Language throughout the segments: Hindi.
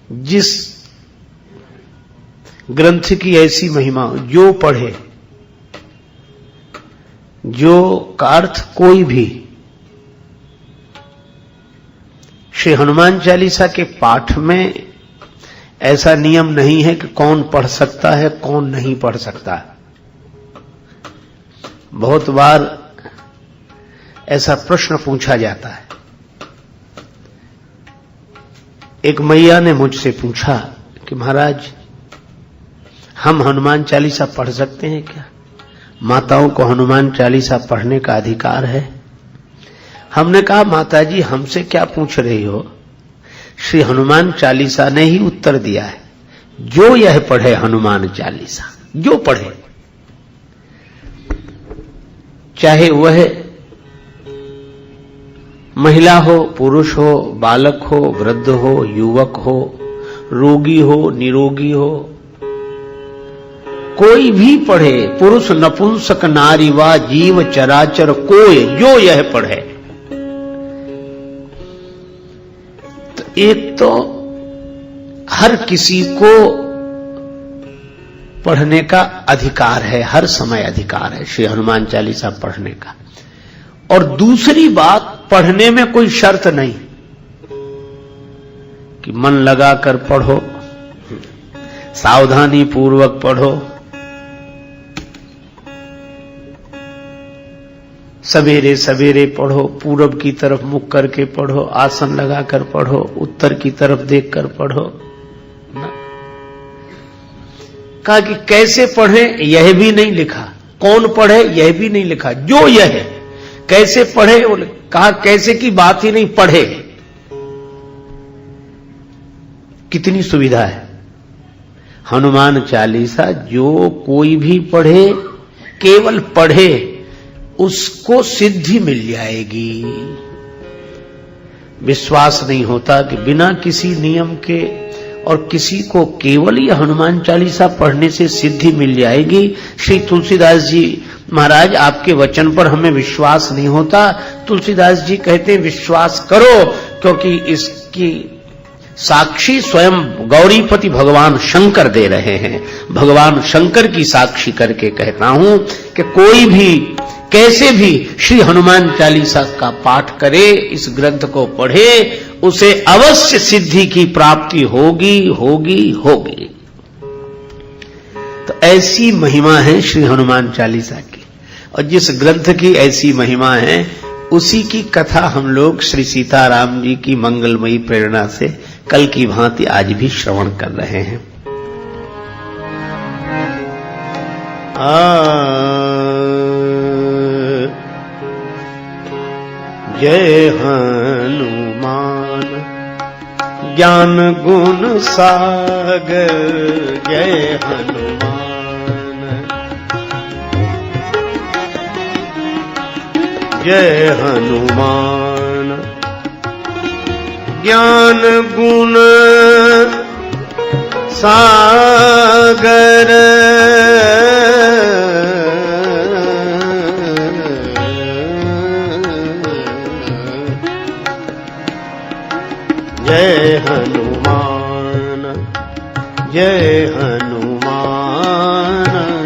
जिस ग्रंथ की ऐसी महिमा, जो पढ़े, जो का अर्थ कोई भी श्री हनुमान चालीसा के पाठ में ऐसा नियम नहीं है कि कौन पढ़ सकता है कौन नहीं पढ़ सकता है। बहुत बार ऐसा प्रश्न पूछा जाता है। एक मैया ने मुझसे पूछा कि महाराज हम हनुमान चालीसा पढ़ सकते हैं क्या? माताओं को हनुमान चालीसा पढ़ने का अधिकार है? हमने कहा माताजी हमसे क्या पूछ रही हो, श्री हनुमान चालीसा ने ही उत्तर दिया है। जो यह पढ़े हनुमान चालीसा, जो पढ़े, चाहे वह महिला हो, पुरुष हो, बालक हो, वृद्ध हो, युवक हो, रोगी हो, निरोगी हो, कोई भी पढ़े, पुरुष नपुंसक नारी वा जीव चराचर कोय, जो यह पढ़े। तो एक तो हर किसी को पढ़ने का अधिकार है, हर समय अधिकार है श्री हनुमान चालीसा पढ़ने का। और दूसरी बात, पढ़ने में कोई शर्त नहीं कि मन लगाकर पढ़ो, सावधानी पूर्वक पढ़ो, सवेरे सवेरे पढ़ो, पूरब की तरफ मुख करके पढ़ो, आसन लगाकर पढ़ो, उत्तर की तरफ देखकर पढ़ो ना। कहा कि कैसे पढ़े यह भी नहीं लिखा, कौन पढ़े यह भी नहीं लिखा, जो यह है कैसे पढ़े, कहा कैसे की बात ही नहीं, पढ़े। कितनी सुविधा है। हनुमान चालीसा जो कोई भी पढ़े, केवल पढ़े, उसको सिद्धि मिल जाएगी। विश्वास नहीं होता कि बिना किसी नियम के और किसी को केवल ये हनुमान चालीसा पढ़ने से सिद्धि मिल जाएगी। श्री तुलसीदास जी महाराज आपके वचन पर हमें विश्वास नहीं होता। तुलसीदास जी कहते हैं विश्वास करो, क्योंकि इसकी साक्षी स्वयं गौरीपति भगवान शंकर दे रहे हैं। भगवान शंकर की साक्षी करके कहता हूं कि कोई भी कैसे भी श्री हनुमान चालीसा का पाठ करे, इस ग्रंथ को पढ़े, उसे अवश्य सिद्धि की प्राप्ति होगी होगी होगी। तो ऐसी महिमा है श्री हनुमान चालीसा की, और जिस ग्रंथ की ऐसी महिमा है उसी की कथा हम लोग श्री सीताराम जी की मंगलमयी प्रेरणा से कल की भांति आज भी श्रवण कर रहे हैं। जय हनुमान ज्ञान गुण सागर, जय हनुमान जय हनुमान ज्ञान गुण सागर, जय हनुमान जय हनुमान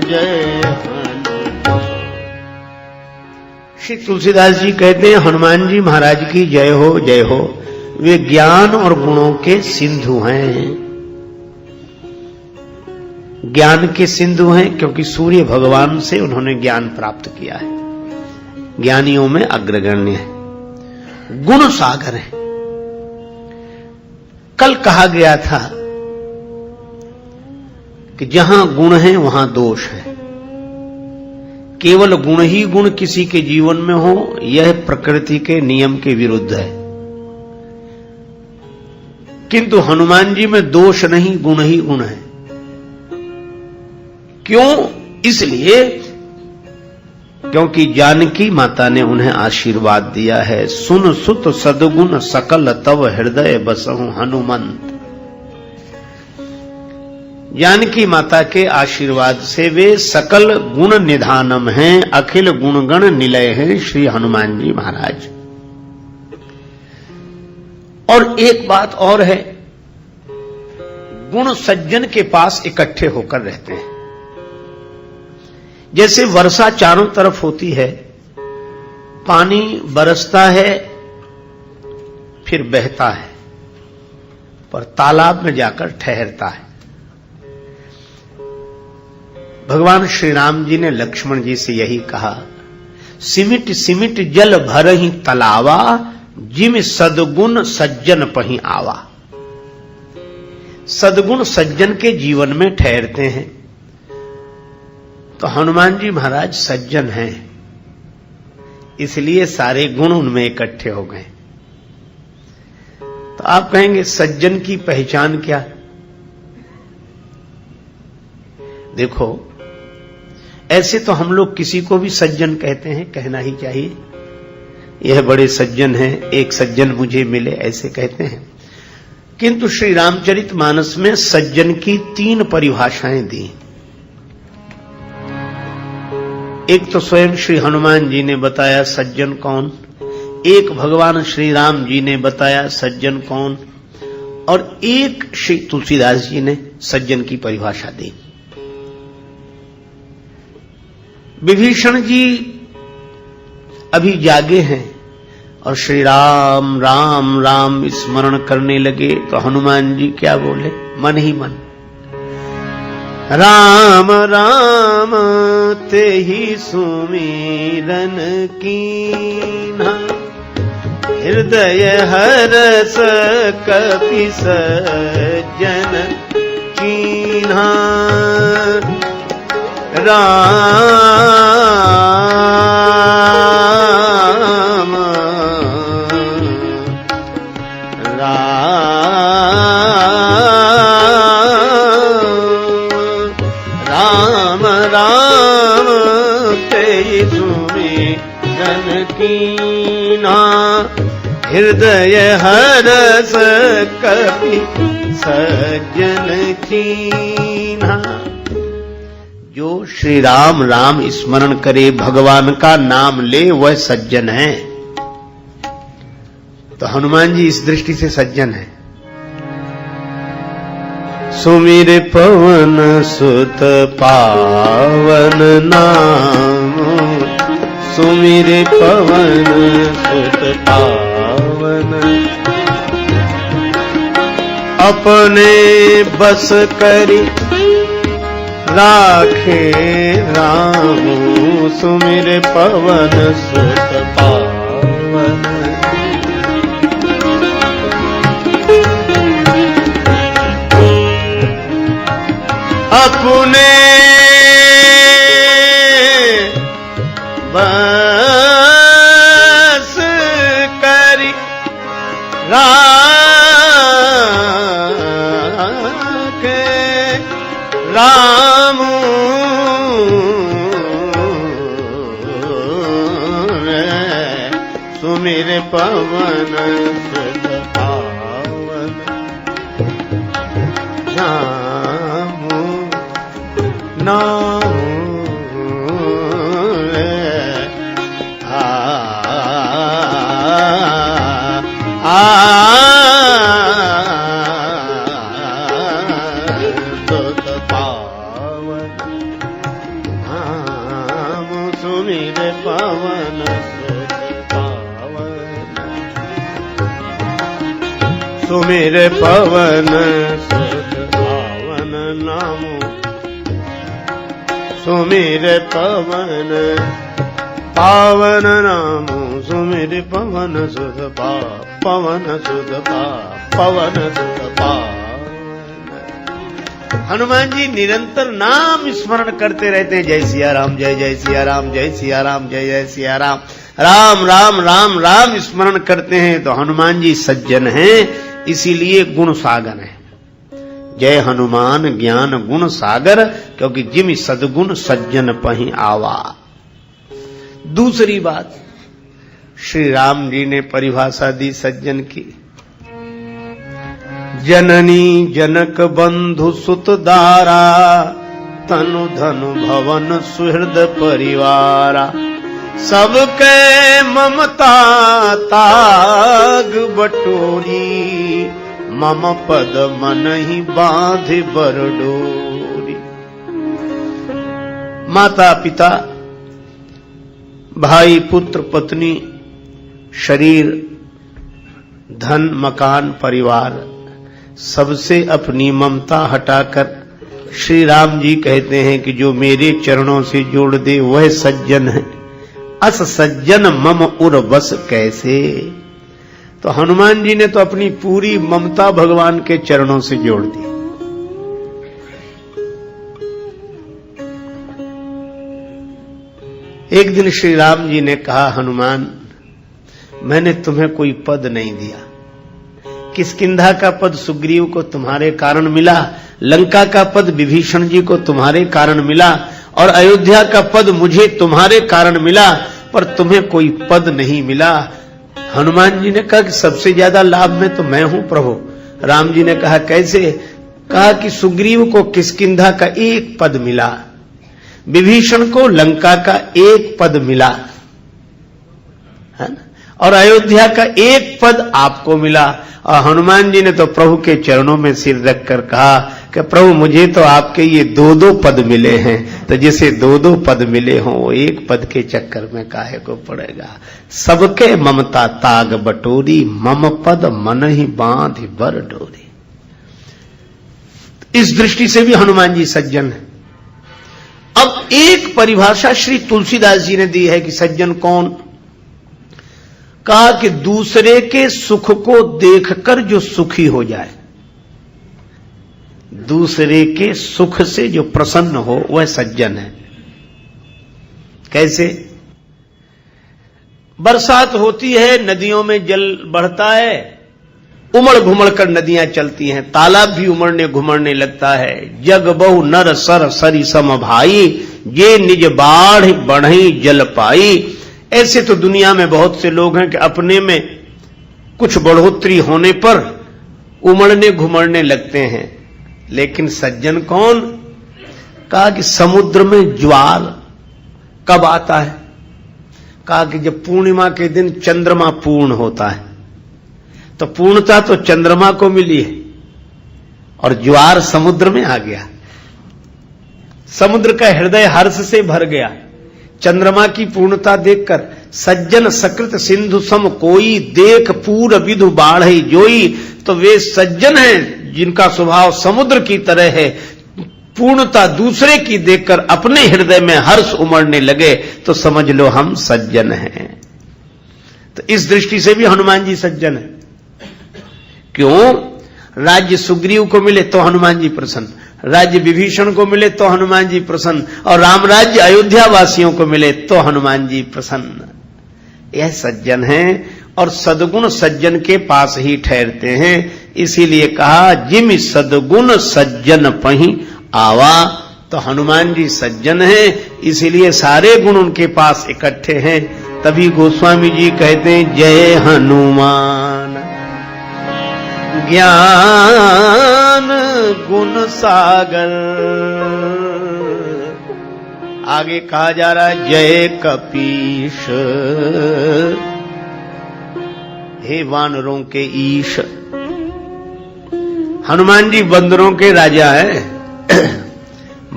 जय हनुमान। श्री तुलसीदास जी कहते हैं हनुमान जी महाराज की जय हो जय हो। वे ज्ञान और गुणों के सिंधु हैं। ज्ञान के सिंधु हैं क्योंकि सूर्य भगवान से उन्होंने ज्ञान प्राप्त किया है, ज्ञानियों में अग्रगण्य है। गुण सागर है। कल कहा गया था कि जहां गुण है वहां दोष है। केवल गुण ही गुण किसी के जीवन में हो, यह प्रकृति के नियम के विरुद्ध है। किंतु हनुमान जी में दोष नहीं, गुण ही गुण है। क्यों? इसलिए क्योंकि जानकी माता ने उन्हें आशीर्वाद दिया है, सुन सुत सद्गुण सकल तव हृदय बसहु हनुमंत। जानकी माता के आशीर्वाद से वे सकल गुण निधानम हैं, अखिल गुणगण निलय हैं श्री हनुमान जी महाराज। और एक बात और है गुण सज्जन के पास इकट्ठे होकर रहते हैं। जैसे वर्षा चारों तरफ होती है, पानी बरसता है फिर बहता है, पर तालाब में जाकर ठहरता है। भगवान श्री राम जी ने लक्ष्मण जी से यही कहा, सिमिट सिमिट जल भरहि तलावा, जिम सद्गुण सज्जन पहि आवा। सद्गुण सज्जन के जीवन में ठहरते हैं। तो हनुमान जी महाराज सज्जन हैं, इसलिए सारे गुण उनमें इकट्ठे हो गए। तो आप कहेंगे सज्जन की पहचान क्या? देखो, ऐसे तो हम लोग किसी को भी सज्जन कहते हैं, कहना ही चाहिए, यह बड़े सज्जन हैं, एक सज्जन मुझे मिले, ऐसे कहते हैं। किंतु श्री रामचरितमानस में सज्जन की 3 परिभाषाएं दी। एक तो स्वयं श्री हनुमान जी ने बताया सज्जन कौन, एक भगवान श्री राम जी ने बताया सज्जन कौन, और एक श्री तुलसीदास जी ने सज्जन की परिभाषा दी। विभीषण जी अभी जागे हैं और श्री राम राम राम स्मरण करने लगे, तो हनुमान जी क्या बोले? मन ही मन, राम राम ते ही सुमिरन कीन्हा, हृदय हरस कपि सज्जन कीन्हा। राम राम राम तेहि सुमिरन कीन्हा, हृदय हरस कपि सज्जन कीन्हा। जो श्री राम राम स्मरण करे, भगवान का नाम ले, वह सज्जन है। तो हनुमान जी इस दृष्टि से सज्जन है। सुमिर पवन सुत पावन नाम, सुमिर पवन सुत पावन, अपने बस करी राखे राम, सुमिर पवन सुत पावन। अपने बस करी राखे राम, सुमिर पवन सुत पावन, नाम नाम सुत पावन, नाम सुमिर पवन सुत पावन, सुमिर पवन सुत पावन, नाम सुमिर पवन पावन, नाम सुमिर पवन सुत पवन सुत पवन सुत पावन। हनुमान जी निरंतर नाम स्मरण करते रहते हैं, जय सिया राम जय जय सिया राम, जय सिया राम जय जय सिया राम, राम राम राम राम स्मरण करते हैं। तो हनुमान जी सज्जन हैं, इसीलिए गुण सागर है। जय हनुमान ज्ञान गुण सागर, क्योंकि जिम सद्गुण सज्जन पहि आवा। दूसरी बात, श्री राम जी ने परिभाषा दी सज्जन की, जननी जनक बंधु सुत दारा, तनु धनु भवन सुहृद परिवारा, सबके ममता ताग बटोरी, मम पद मनहि बांधे बर डोरी। माता पिता, भाई, पुत्र, पत्नी, शरीर, धन, मकान, परिवार, सबसे अपनी ममता हटाकर श्री राम जी कहते हैं कि जो मेरे चरणों से जोड़ दे वह सज्जन है। अस सज्जन मम उर बस कैसे। तो हनुमान जी ने तो अपनी पूरी ममता भगवान के चरणों से जोड़ दी। एक दिन श्री राम जी ने कहा, हनुमान, मैंने तुम्हें कोई पद नहीं दिया। किष्किंधा का पद सुग्रीव को तुम्हारे कारण मिला, लंका का पद विभीषण जी को तुम्हारे कारण मिला, और अयोध्या का पद मुझे तुम्हारे कारण मिला, पर तुम्हें कोई पद नहीं मिला। हनुमान जी ने कहा कि सबसे ज्यादा लाभ में तो मैं हूं प्रभु। राम जी ने कहा कैसे? कहा कि सुग्रीव को किष्किंधा का एक पद मिला, विभीषण को लंका का एक पद मिला, है ना, और अयोध्या का एक पद आपको मिला। और हनुमान जी ने तो प्रभु के चरणों में सिर रखकर कहा कि प्रभु मुझे तो आपके ये दो दो पद मिले हैं, तो जिसे दो दो पद मिले हों वो एक पद के चक्कर में काहे को पड़ेगा। सबके ममता ताग बटोरी, मम पद मन ही बांध बर डोरी। इस दृष्टि से भी हनुमान जी सज्जन है। अब एक परिभाषा श्री तुलसीदास जी ने दी है कि सज्जन कौन। कहा कि दूसरे के सुख को देखकर जो सुखी हो जाए, दूसरे के सुख से जो प्रसन्न हो वह सज्जन है। कैसे? बरसात होती है, नदियों में जल बढ़ता है, उमड़ घुमड़ कर नदियां चलती हैं, तालाब भी उमड़ने घुमड़ने लगता है। जग बहु नर सर सरी सम भाई, ये निज बाढ़ बढ़ई जल पाई। ऐसे तो दुनिया में बहुत से लोग हैं कि अपने में कुछ बढ़ोतरी होने पर उमड़ने घुमड़ने लगते हैं, लेकिन सज्जन कौन? कहा कि समुद्र में ज्वार कब आता है? कहा कि जब पूर्णिमा के दिन चंद्रमा पूर्ण होता है। तो पूर्णता तो चंद्रमा को मिली है और ज्वार समुद्र में आ गया। समुद्र का हृदय हर्ष से भर गया चंद्रमा की पूर्णता देखकर। सज्जन सकृत सिंधु सम कोई, देख पूर विधु बाढ़ई जोई। तो वे सज्जन हैं जिनका स्वभाव समुद्र की तरह है, पूर्णता दूसरे की देखकर अपने हृदय में हर्ष उमड़ने लगे तो समझ लो हम सज्जन हैं। तो इस दृष्टि से भी हनुमान जी सज्जन है। क्यों? राज्य सुग्रीव को मिले तो हनुमान जी प्रसन्न, राज्य विभीषण को मिले तो हनुमान जी प्रसन्न, और राम राज्य अयोध्या वासियों को मिले तो हनुमान जी प्रसन्न। यह सज्जन हैं और सद्गुण सज्जन के पास ही ठहरते हैं। इसीलिए कहा जिम सद्गुण सज्जन पही आवा। तो हनुमान जी सज्जन हैं, इसीलिए सारे गुण उनके पास इकट्ठे हैं। तभी गोस्वामी जी कहते हैं जय हनुमान ज्ञान गुण सागर। आगे कहा जा रहा है जय कपीश, हे वानरों के ईश। हनुमान जी बंदरों के राजा है,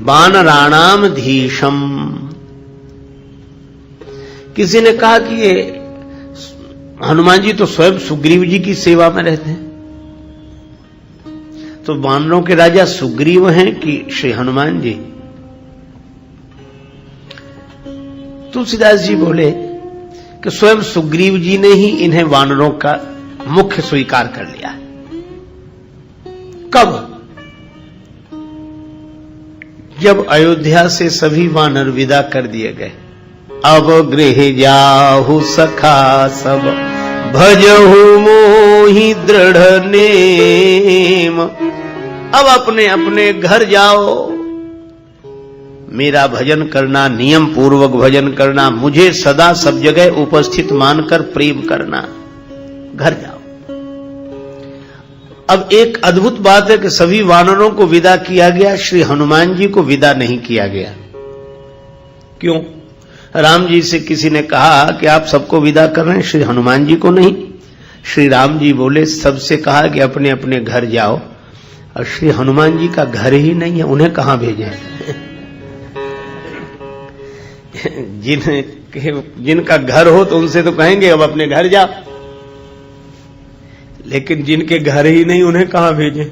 वानराणाम धीशम। किसी ने कहा कि ये हनुमान जी तो स्वयं सुग्रीव जी की सेवा में रहते हैं, तो वानरों के राजा सुग्रीव हैं कि श्री हनुमान जी? तुलसीदास जी बोले कि स्वयं सुग्रीव जी ने ही इन्हें वानरों का मुख्य स्वीकार कर लिया। कब? जब अयोध्या से सभी वानर विदा कर दिए गए। अब गृह जाहु सखा सब, भजहु मोहि दृढ़ नेम। अब अपने अपने घर जाओ, मेरा भजन करना, नियम पूर्वक भजन करना, मुझे सदा सब जगह उपस्थित मानकर प्रेम करना, घर जाओ। अब एक अद्भुत बात है कि सभी वानरों को विदा किया गया, श्री हनुमान जी को विदा नहीं किया गया। क्यों? राम जी से किसी ने कहा कि आप सबको विदा कर रहे हैं, श्री हनुमान जी को नहीं। श्री राम जी बोले सबसे कहा कि अपने अपने घर जाओ, और श्री हनुमान जी का घर ही नहीं है, उन्हें कहां भेजें? जिनका घर हो तो उनसे तो कहेंगे अब अपने घर जाओ, लेकिन जिनके घर ही नहीं उन्हें कहां भेजें?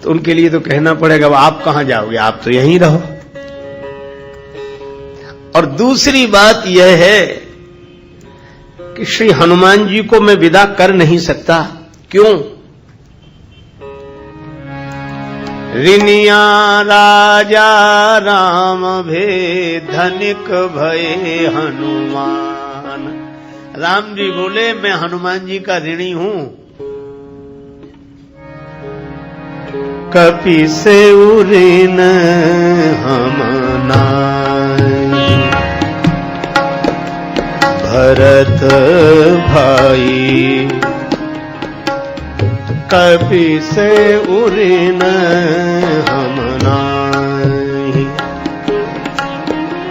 तो उनके लिए तो कहना पड़ेगा अब आप कहां जाओगे, आप तो यहीं रहो। और दूसरी बात यह है कि श्री हनुमान जी को मैं विदा कर नहीं सकता। क्यों? रिनिया राजा राम भे धनिक भये हनुमान। राम जी बोले मैं हनुमान जी का ऋणी हूं। कपि से ऋण हम नाई, भरत भाई कपि से ऋण हम नाई,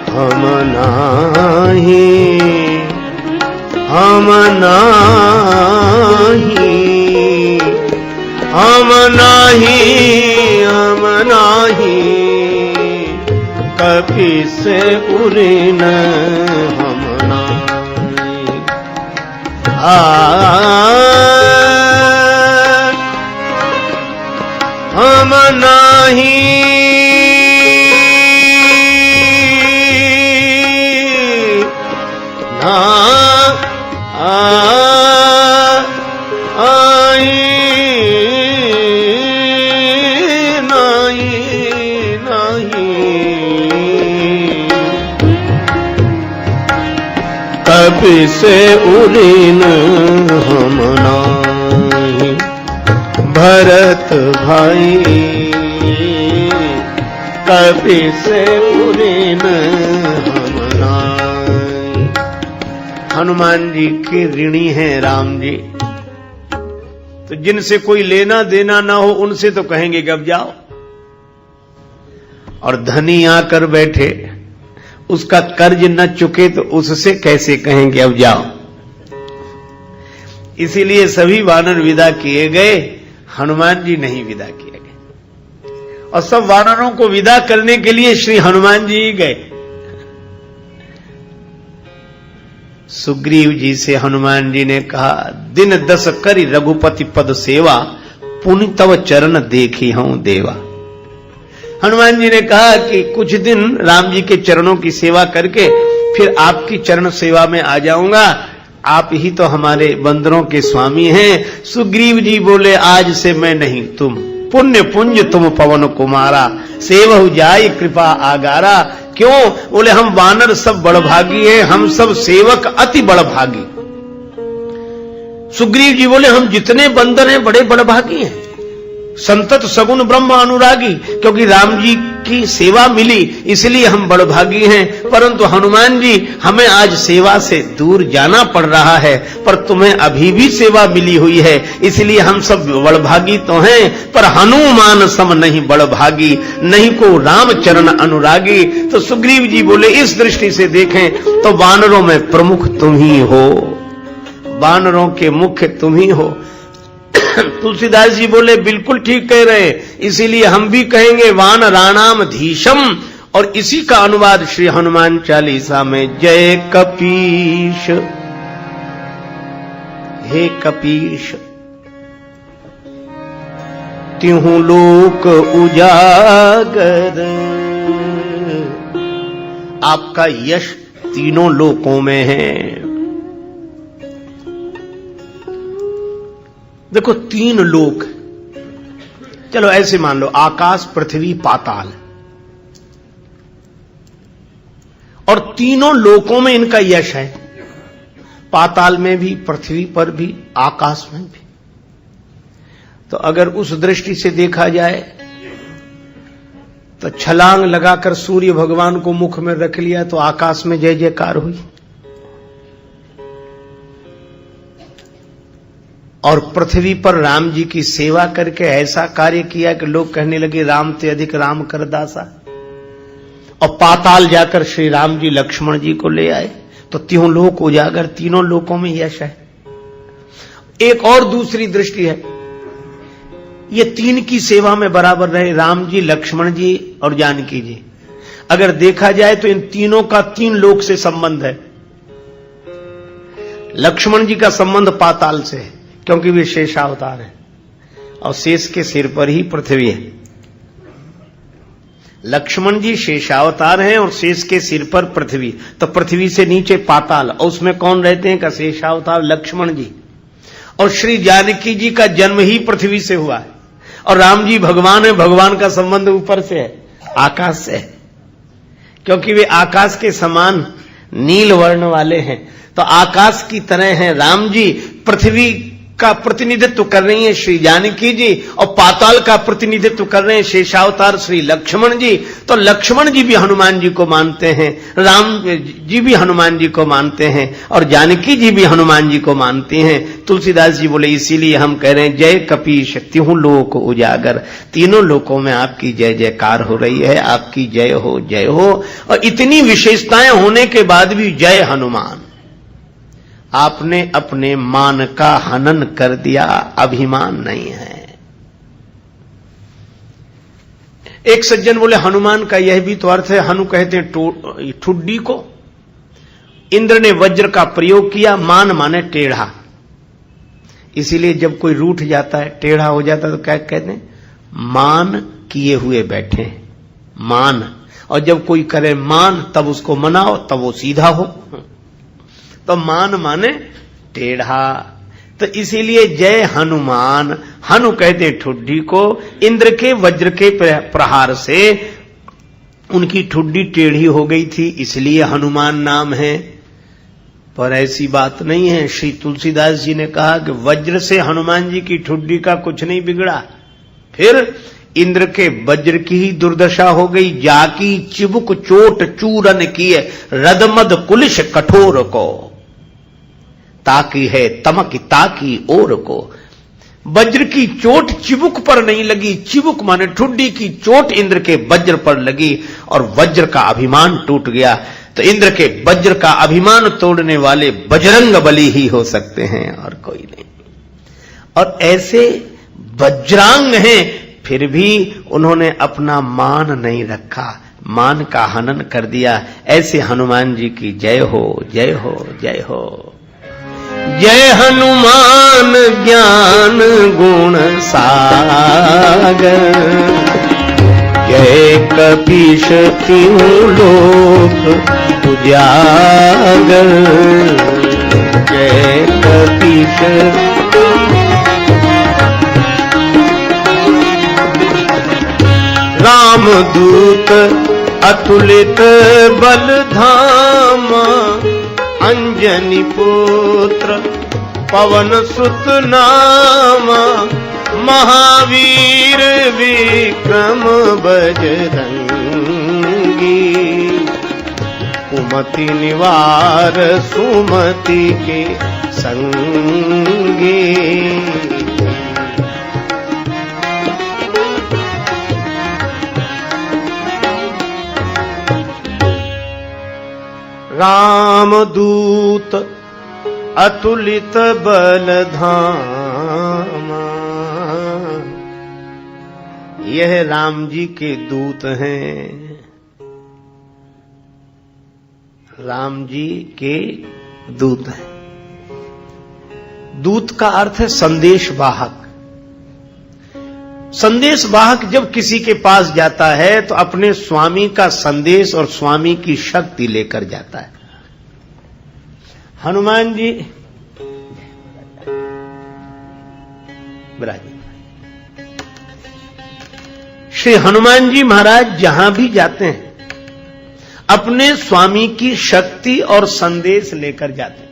हम नाही, हम नाही, हम नाही, हम नाही, कपि से ऋण हम नाही। हम नाही, ना कपि से ऋण हम नाही, भरत भाई कपि से ऋण हम नाही। हनुमान जी के ऋणी हैं राम जी, तो जिनसे कोई लेना देना ना हो उनसे तो कहेंगे कि अब जाओ, और धनी आकर बैठे उसका कर्ज न चुके तो उससे कैसे कहेंगे अब जाओ। इसीलिए सभी वानर विदा किए गए, हनुमान जी नहीं विदा किए गए, और सब वानरों को विदा करने के लिए श्री हनुमान जी ही गए। सुग्रीव जी से हनुमान जी ने कहा दिन 10 करी रघुपति पद सेवा, पुनि तव चरण देखी हूं देवा। हनुमान जी ने कहा कि कुछ दिन राम जी के चरणों की सेवा करके फिर आपकी चरण सेवा में आ जाऊंगा, आप ही तो हमारे बंदरों के स्वामी हैं। सुग्रीव जी बोले आज से मैं नहीं, तुम पुण्य पुंज तुम पवन कुमारा, सेवहु जाई कृपा आगारा। क्यों? बोले हम वानर सब बड़भागी हैं, हम सब सेवक अति बड़भागी। सुग्रीव जी बोले हम जितने बंदर हैं बड़े बड़भागी हैं, संतत सगुन ब्रह्म अनुरागी, क्योंकि राम जी की सेवा मिली इसलिए हम बड़भागी हैं। परंतु हनुमान जी हमें आज सेवा से दूर जाना पड़ रहा है, पर तुम्हें अभी भी सेवा मिली हुई है, इसलिए हम सब बड़भागी तो हैं, पर हनुमान सम नहीं बड़भागी, नहीं को राम चरण अनुरागी। तो सुग्रीव जी बोले इस दृष्टि से देखें तो वानरों में प्रमुख तुम ही हो, वानरों के मुख्य तुम ही हो। तुलसीदास जी बोले बिल्कुल ठीक कह रहे हैं, इसीलिए हम भी कहेंगे वानराणाम धीशम, और इसी का अनुवाद श्री हनुमान चालीसा में जय कपीश, हे कपीश तिहु लोक उजागर। आपका यश तीनों लोकों में है। देखो 3 लोक, चलो ऐसे मान लो आकाश पृथ्वी पाताल, और तीनों लोकों में इनका यश है, पाताल में भी, पृथ्वी पर भी, आकाश में भी। तो अगर उस दृष्टि से देखा जाए तो छलांग लगाकर सूर्य भगवान को मुख में रख लिया तो आकाश में जय जयकार हुई, और पृथ्वी पर राम जी की सेवा करके ऐसा कार्य किया कि लोग कहने लगे राम ते अधिक राम कर दासा, और पाताल जाकर श्री राम जी लक्ष्मण जी को ले आए, तो त्यों लोक उजागर, तीनों लोकों में यश है। एक और दूसरी दृष्टि है, ये तीन की सेवा में बराबर रहे, राम जी, लक्ष्मण जी और जानकी जी। अगर देखा जाए तो इन तीनों का तीन लोक से संबंध है। लक्ष्मण जी का संबंध पाताल से है, क्योंकि वे शेषावतार हैं और शेष के सिर पर ही पृथ्वी है। लक्ष्मण जी शेषावतार हैं और शेष के सिर पर पृथ्वी, तो पृथ्वी से नीचे पाताल, और उसमें कौन रहते हैं का शेषावतार लक्ष्मण जी। और श्री जानकी जी का जन्म ही पृथ्वी से हुआ है, और राम जी भगवान है, भगवान का संबंध ऊपर से है, आकाश से है, क्योंकि वे आकाश के समान नील वर्ण वाले हैं। तो आकाश की तरह हैं राम जी, पृथ्वी का प्रतिनिधित्व कर रही हैं श्री जानकी जी, और पाताल का प्रतिनिधित्व कर रहे हैं शेषावतार श्री लक्ष्मण जी। तो लक्ष्मण जी भी हनुमान जी को मानते हैं, राम जी भी हनुमान जी को मानते हैं, और जानकी जी भी हनुमान जी को मानती हैं। तुलसीदास जी बोले इसीलिए हम कह रहे हैं जय कपीश तिहु लोक उजागर, तीनों लोकों में आपकी जय जयकार हो रही है, आपकी जय हो जय हो। और इतनी विशेषताएं होने के बाद भी जय हनुमान, आपने अपने मान का हनन कर दिया, अभिमान नहीं है। एक सज्जन बोले हनुमान का यह भी तो अर्थ है, हनु कहते हैं ठुड्डी को, इंद्र ने वज्र का प्रयोग किया, मान माने टेढ़ा, इसीलिए जब कोई रूठ जाता है, टेढ़ा हो जाता है तो क्या कहते हैं, मान किए हुए बैठे, मान। और जब कोई करे मान तब उसको मनाओ, तब वो सीधा हो, तो मान माने टेढ़ा। तो इसीलिए जय हनुमान, हनु कहते ठुड्डी को, इंद्र के वज्र के प्रहार से उनकी ठुड्डी टेढ़ी हो गई थी, इसलिए हनुमान नाम है। पर ऐसी बात नहीं है, श्री तुलसीदास जी ने कहा कि वज्र से हनुमान जी की ठुड्डी का कुछ नहीं बिगड़ा, फिर इंद्र के वज्र की ही दुर्दशा हो गई। जाकी चिबुक चोट चूरन किए, रदमद कुलिश कठोर को, ताकी है तमक ताकी ओर को। वज्र की चोट चिबुक पर नहीं लगी, चिबुक माने ठुड्डी की चोट इंद्र के वज्र पर लगी और वज्र का अभिमान टूट गया। तो इंद्र के वज्र का अभिमान तोड़ने वाले बजरंग बली ही हो सकते हैं और कोई नहीं। और ऐसे वज्रांग हैं, फिर भी उन्होंने अपना मान नहीं रखा, मान का हनन कर दिया। ऐसे हनुमान जी की जय हो जय हो जय हो। जय हनुमान ज्ञान गुण सागर, जय कपीश तिहु लोक उजागर, जय कपीश। रामदूत अतुलित बल धामा, अंजनी पुत्र पवन सुत नामा, महावीर विक्रम बजरंगी, कुमति निवार सुमति के संगी। रामदूत अतुलित बल धामा, यह राम जी के दूत हैं, राम जी के दूत हैं। दूत का अर्थ है संदेश वाहक। संदेश वाहक जब किसी के पास जाता है तो अपने स्वामी का संदेश और स्वामी की शक्ति लेकर जाता है। हनुमान जी श्री हनुमान जी महाराज जहां भी जाते हैं अपने स्वामी की शक्ति और संदेश लेकर जाते हैं।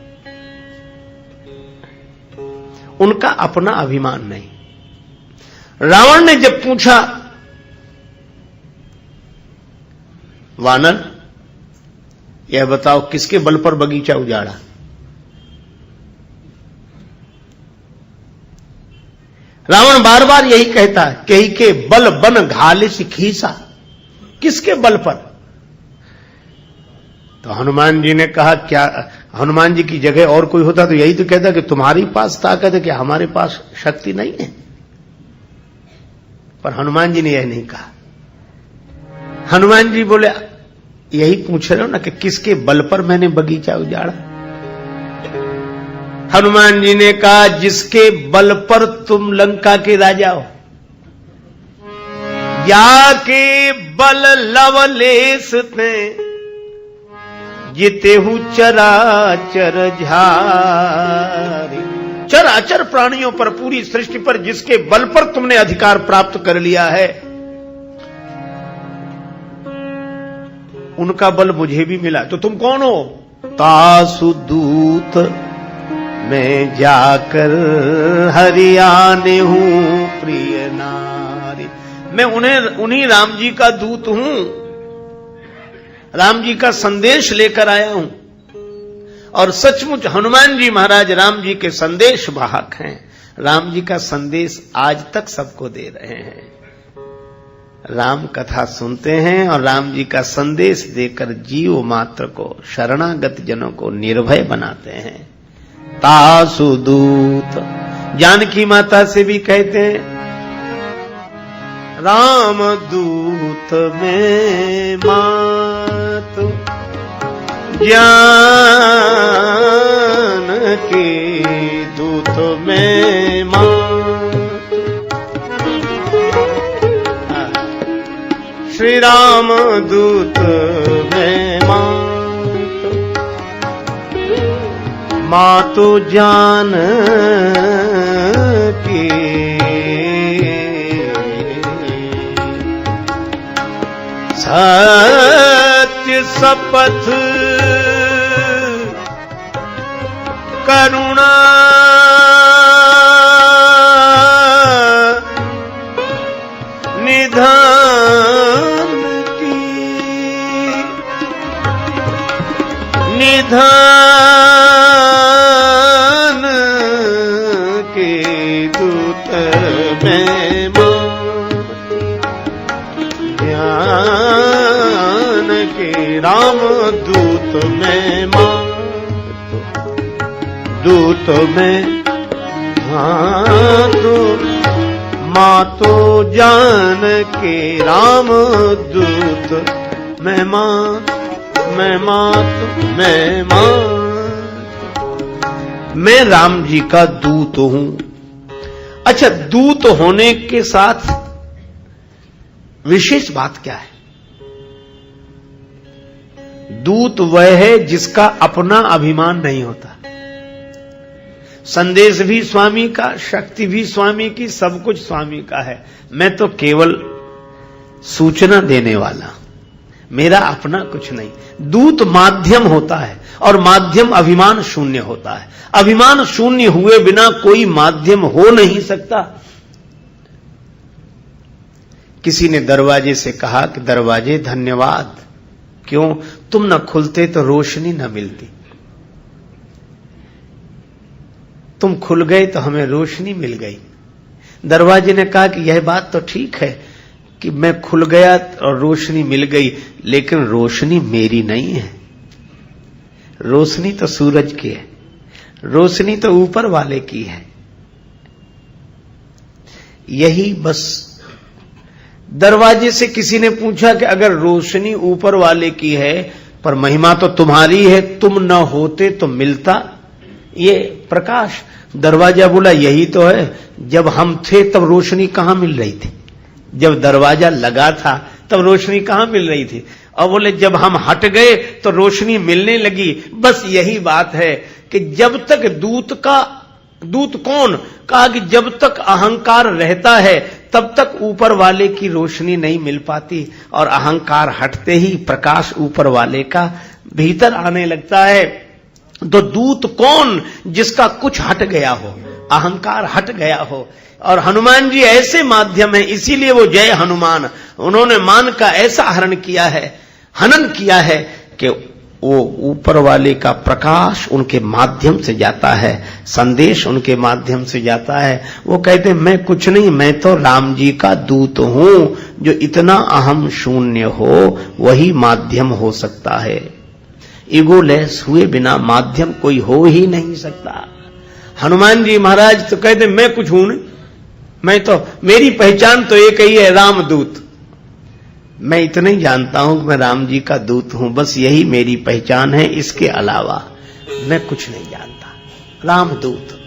उनका अपना अभिमान नहीं। रावण ने जब पूछा, वानर यह बताओ किसके बल पर बगीचा उजाड़ा? रावण बार बार यही कहता है, कही के बल बन घालिस खीसा, किसके बल पर? तो हनुमान जी ने कहा, क्या हनुमान जी की जगह और कोई होता तो यही तो कहता कि तुम्हारी पास ताकत है कि हमारे पास शक्ति नहीं है। पर हनुमान जी ने यह नहीं कहा। हनुमान जी बोले, यही पूछ रहे हो ना कि किसके बल पर मैंने बगीचा उजाड़ा। हनुमान जी ने कहा, जिसके बल पर तुम लंका के राजा हो, या के बल लवलेश थे, जितेहु चराचर झारी। चराचर प्राणियों पर, पूरी सृष्टि पर जिसके बल पर तुमने अधिकार प्राप्त कर लिया है, उनका बल मुझे भी मिला। तो तुम कौन हो? तासु दूत मैं जाकर हरियाने हूं प्रिय नारी। मैं उन्हीं राम जी का दूत हूं, राम जी का संदेश लेकर आया हूं। और सचमुच हनुमान जी महाराज राम जी के संदेश वाहक हैं। राम जी का संदेश आज तक सबको दे रहे हैं। राम कथा सुनते हैं और राम जी का संदेश देकर जीव मात्र को, शरणागत जनों को निर्भय बनाते हैं। तासु दूत, जानकी माता से भी कहते हैं, राम दूत में मात ज्ञान के दूत में मात। श्री राम दूत में मात, मातो जान की सत्य शपथ करुणा निधान की, निधान के दूत में ज्ञान के राम दूत में दूत में मातो जान के राम दूत मैं मात मैं राम जी का दूत हूं। अच्छा, दूत होने के साथ विशेष बात क्या है? दूत वह है जिसका अपना अभिमान नहीं होता। संदेश भी स्वामी का, शक्ति भी स्वामी की, सब कुछ स्वामी का है। मैं तो केवल सूचना देने वाला, मेरा अपना कुछ नहीं। दूत माध्यम होता है और माध्यम अभिमान शून्य होता है। अभिमान शून्य हुए बिना कोई माध्यम हो नहीं सकता। किसी ने दरवाजे से कहा कि दरवाजे धन्यवाद, क्यों? तुम न खुलते तो रोशनी न मिलती, तुम खुल गए तो हमें रोशनी मिल गई। दरवाजे ने कहा कि यह बात तो ठीक है कि मैं खुल गया और रोशनी मिल गई, लेकिन रोशनी मेरी नहीं है। रोशनी तो सूरज की है, रोशनी तो ऊपर वाले की है। यही बस। दरवाजे से किसी ने पूछा कि अगर रोशनी ऊपर वाले की है पर महिमा तो तुम्हारी है, तुम न होते तो मिलता ये प्रकाश। दरवाजा बोला यही तो है, जब हम थे तब रोशनी कहां मिल रही थी? जब दरवाजा लगा था तब रोशनी कहां मिल रही थी? और बोले जब हम हट गए तो रोशनी मिलने लगी। बस यही बात है कि जब तक दूत कौन? कहा कि जब तक अहंकार रहता है तब तक ऊपर वाले की रोशनी नहीं मिल पाती, और अहंकार हटते ही प्रकाश ऊपर वाले का भीतर आने लगता है। तो दूत कौन? जिसका कुछ हट गया हो, अहंकार हट गया हो। और हनुमान जी ऐसे माध्यम है, इसीलिए वो जय हनुमान। उन्होंने मान का ऐसा हरण किया है, हनन किया है कि वो ऊपर वाले का प्रकाश उनके माध्यम से जाता है, संदेश उनके माध्यम से जाता है। वो कहते मैं कुछ नहीं, मैं तो राम जी का दूत हूं। जो इतना अहम शून्य हो वही माध्यम हो सकता है। ईगोलेस हुए बिना माध्यम कोई हो ही नहीं सकता। हनुमान जी महाराज तो कहते मैं कुछ हूं नहीं, मैं तो, मेरी पहचान तो एक ही है, रामदूत। मैं इतना ही जानता हूं कि मैं राम जी का दूत हूं, बस यही मेरी पहचान है, इसके अलावा मैं कुछ नहीं जानता, रामदूत।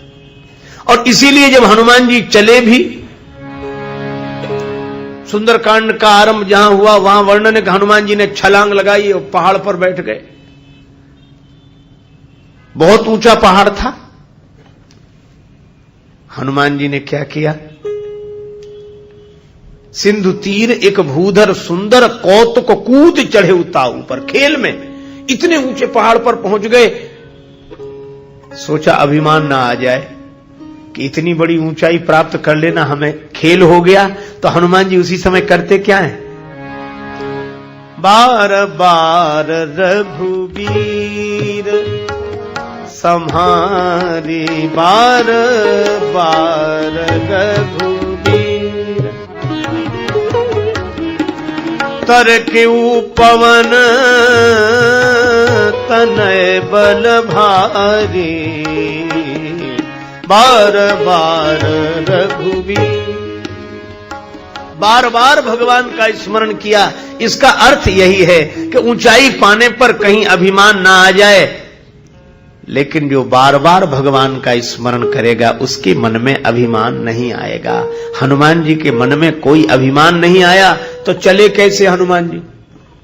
और इसीलिए जब हनुमान जी चले भी, सुंदरकांड का आरंभ जहां हुआ वहां वर्णन है कि हनुमान जी ने छलांग लगाई और पहाड़ पर बैठ गए। बहुत ऊंचा पहाड़ था। हनुमान जी ने क्या किया, सिंधु तीर एक भूधर सुंदर कौतुक कूद चढ़े उता ऊपर, खेल में इतने ऊंचे पहाड़ पर पहुंच गए। सोचा अभिमान ना आ जाए कि इतनी बड़ी ऊंचाई प्राप्त कर लेना हमें खेल हो गया। तो हनुमान जी उसी समय करते क्या है, बार बार रघुबीर संहारी, बार बार रघुबीर तरकेऊ पवन तनय बल भारी, बार बार रघुबीर। बार बार भगवान का स्मरण किया। इसका अर्थ यही है कि ऊंचाई पाने पर कहीं अभिमान ना आ जाए, लेकिन जो बार बार भगवान का स्मरण करेगा उसके मन में अभिमान नहीं आएगा। हनुमान जी के मन में कोई अभिमान नहीं आया तो चले कैसे हनुमान जी?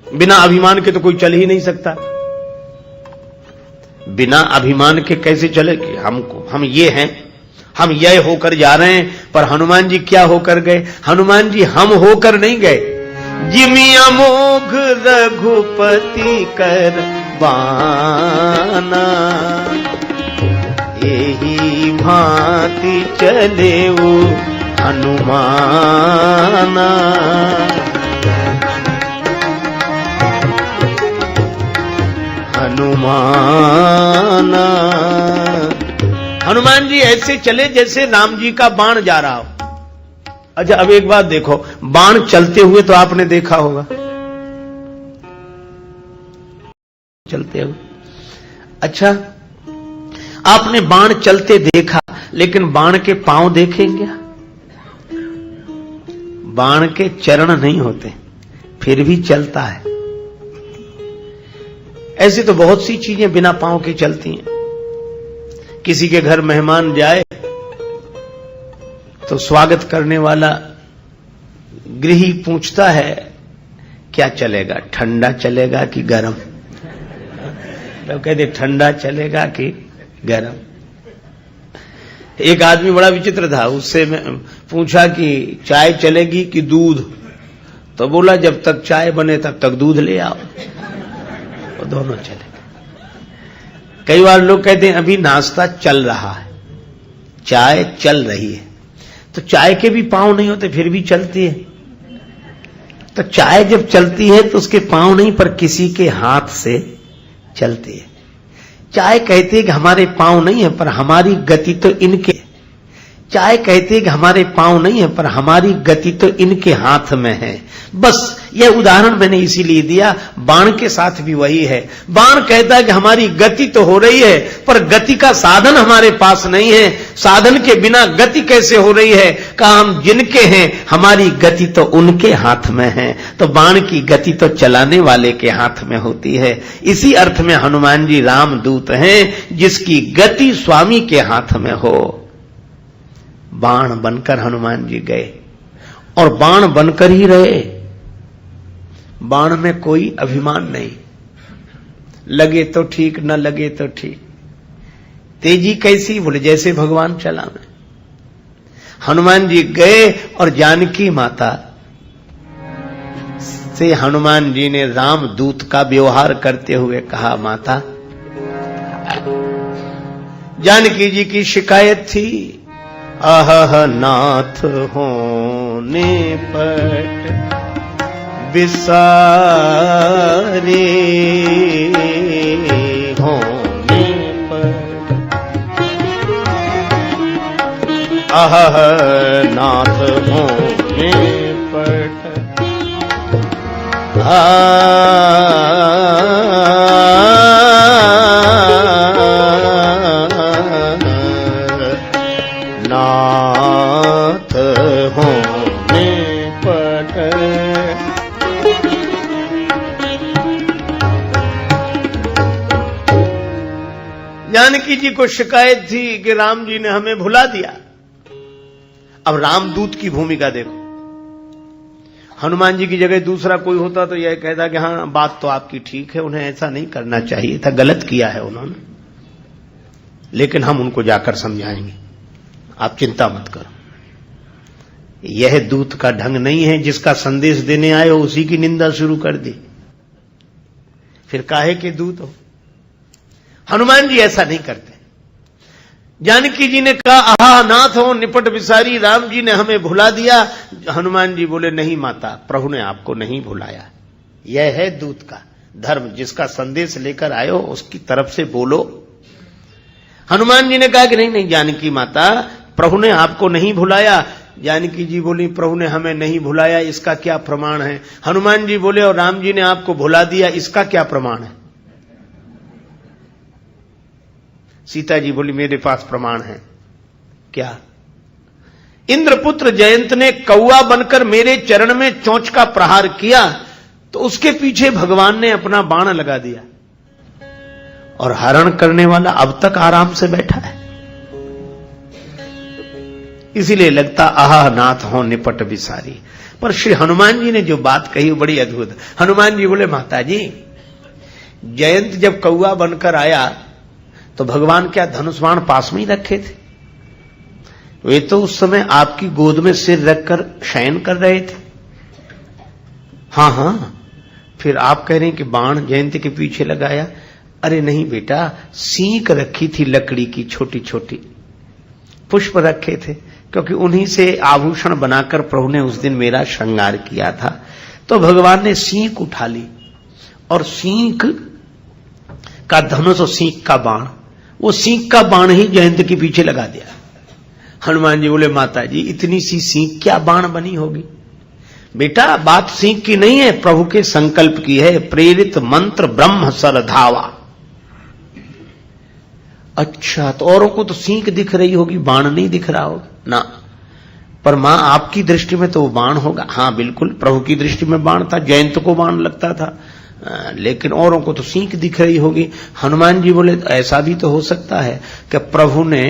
बिना अभिमान के तो कोई चल ही नहीं सकता। बिना अभिमान के कैसे चलेगी? हम ये हैं, हम यह होकर जा रहे हैं, पर हनुमान जी क्या होकर गए? हनुमान जी हम होकर नहीं गए। जिमि अमोघ रघुपति कर बाना, यही भांति चले वो हनुमाना। हनुमाना, हनुमान जी ऐसे चले जैसे राम जी का बाण जा रहा हो। अच्छा, अब एक बात देखो, बाण चलते हुए तो आपने देखा होगा, चलते हुए। अच्छा, आपने बाण चलते देखा, लेकिन बाण के पांव देखेंगे? बाण के चरण नहीं होते, फिर भी चलता है। ऐसी तो बहुत सी चीजें बिना पांव के चलती हैं। किसी के घर मेहमान जाए तो स्वागत करने वाला गृही पूछता है क्या चलेगा, ठंडा चलेगा कि गरम? तो कहते ठंडा चलेगा कि गरम। एक आदमी बड़ा विचित्र था, उससे मैं पूछा कि चाय चलेगी कि दूध? तो बोला जब तक चाय बने तब तक दूध ले आओ। तो दोनों चले। कई बार लोग कहते हैं अभी नाश्ता चल रहा है, चाय चल रही है, तो चाय के भी पांव नहीं होते फिर भी चलती है। तो चाय जब चलती है तो उसके पांव नहीं पर किसी के हाथ से चलती है। चाय कहती है कि हमारे पांव नहीं है पर हमारी गति तो इनके, चाय कहती है कि हमारे पांव नहीं है पर हमारी गति तो इनके हाथ में है। बस यह उदाहरण मैंने इसीलिए दिया। बाण के साथ भी वही है। बाण कहता है कि हमारी गति तो हो रही है पर गति का साधन हमारे पास नहीं है। साधन के बिना गति कैसे हो रही है? कहा हम जिनके हैं हमारी गति तो उनके हाथ में है। तो बाण की गति तो चलाने वाले के हाथ में होती है। इसी अर्थ में हनुमान जी रामदूत हैं जिसकी गति स्वामी के हाथ में हो। बाण बनकर हनुमान जी गए और बाण बनकर ही रहे। बाण में कोई अभिमान नहीं, लगे तो ठीक न लगे तो ठीक। तेजी कैसी? बोले जैसे भगवान चला में। हनुमान जी गए और जानकी माता से हनुमान जी ने रामदूत का व्यवहार करते हुए कहा, माता जानकी जी की शिकायत थी, अहह नाथ होने पर विसारे होने पर, अहह नाथ होने पर जानकी जी को शिकायत थी कि राम जी ने हमें भुला दिया। अब रामदूत की भूमिका देखो, हनुमान जी की जगह दूसरा कोई होता तो यह कहता कि हाँ बात तो आपकी ठीक है, उन्हें ऐसा नहीं करना चाहिए था, गलत किया है उन्होंने, लेकिन हम उनको जाकर समझाएंगे, आप चिंता मत करो। यह दूत का ढंग नहीं है, जिसका संदेश देने आए हो उसी की निंदा शुरू कर दी, फिर काहे के दूत हो। हनुमान जी ऐसा नहीं करते। जानकी जी ने कहा आहा नाथ हो निपट विसारी, राम जी ने हमें भुला दिया। हनुमान जी बोले नहीं माता, प्रभु ने आपको नहीं भुलाया। यह है दूत का धर्म, जिसका संदेश लेकर आए हो उसकी तरफ से बोलो। हनुमान जी ने कहा कि नहीं जानकी माता, प्रभु ने आपको नहीं भुलाया। जानकी जी बोली प्रभु ने हमें नहीं भुलाया, इसका क्या प्रमाण है। हनुमान जी बोले और राम जी ने आपको भुला दिया, इसका क्या प्रमाण है। सीता जी बोली मेरे पास प्रमाण है। क्या। इंद्रपुत्र जयंत ने कौआ बनकर मेरे चरण में चोंच का प्रहार किया तो उसके पीछे भगवान ने अपना बाण लगा दिया और हरण करने वाला अब तक आराम से बैठा है। इसीलिए लगता आहा नाथ हो निपट विसारी। पर श्री हनुमान जी ने जो बात कही वो बड़ी अद्भुत। हनुमान जी बोले माता जी, जयंत जब कौआ बनकर आया तो भगवान क्या धनुष बाण पास में ही रखे थे। वे तो उस समय आपकी गोद में सिर रखकर शयन कर रहे थे। हां, फिर आप कह रहे हैं कि बाण जयंत के पीछे लगाया। अरे नहीं बेटा, सींक रखी थी लकड़ी की, छोटी छोटी पुष्प रखे थे, क्योंकि उन्हीं से आभूषण बनाकर प्रभु ने उस दिन मेरा श्रृंगार किया था। तो भगवान ने सींक उठा ली और सींक का धनुष और सींक का बाण, वो सींक का बाण ही जयंत के पीछे लगा दिया। हनुमान जी बोले माता जी, इतनी सी सींक क्या बाण बनी होगी। बेटा बात सींक की नहीं है, प्रभु के संकल्प की है। प्रेरित मंत्र ब्रह्म सर धावा। अच्छा, तो औरों को तो सींक दिख रही होगी, बाण नहीं दिख रहा होगा ना। पर मां आपकी दृष्टि में तो वो बाण होगा। हाँ बिल्कुल, प्रभु की दृष्टि में बाण था, जयंत को बाण लगता था, लेकिन औरों को तो सींक दिख रही होगी। हनुमान जी बोले ऐसा भी तो हो सकता है कि प्रभु ने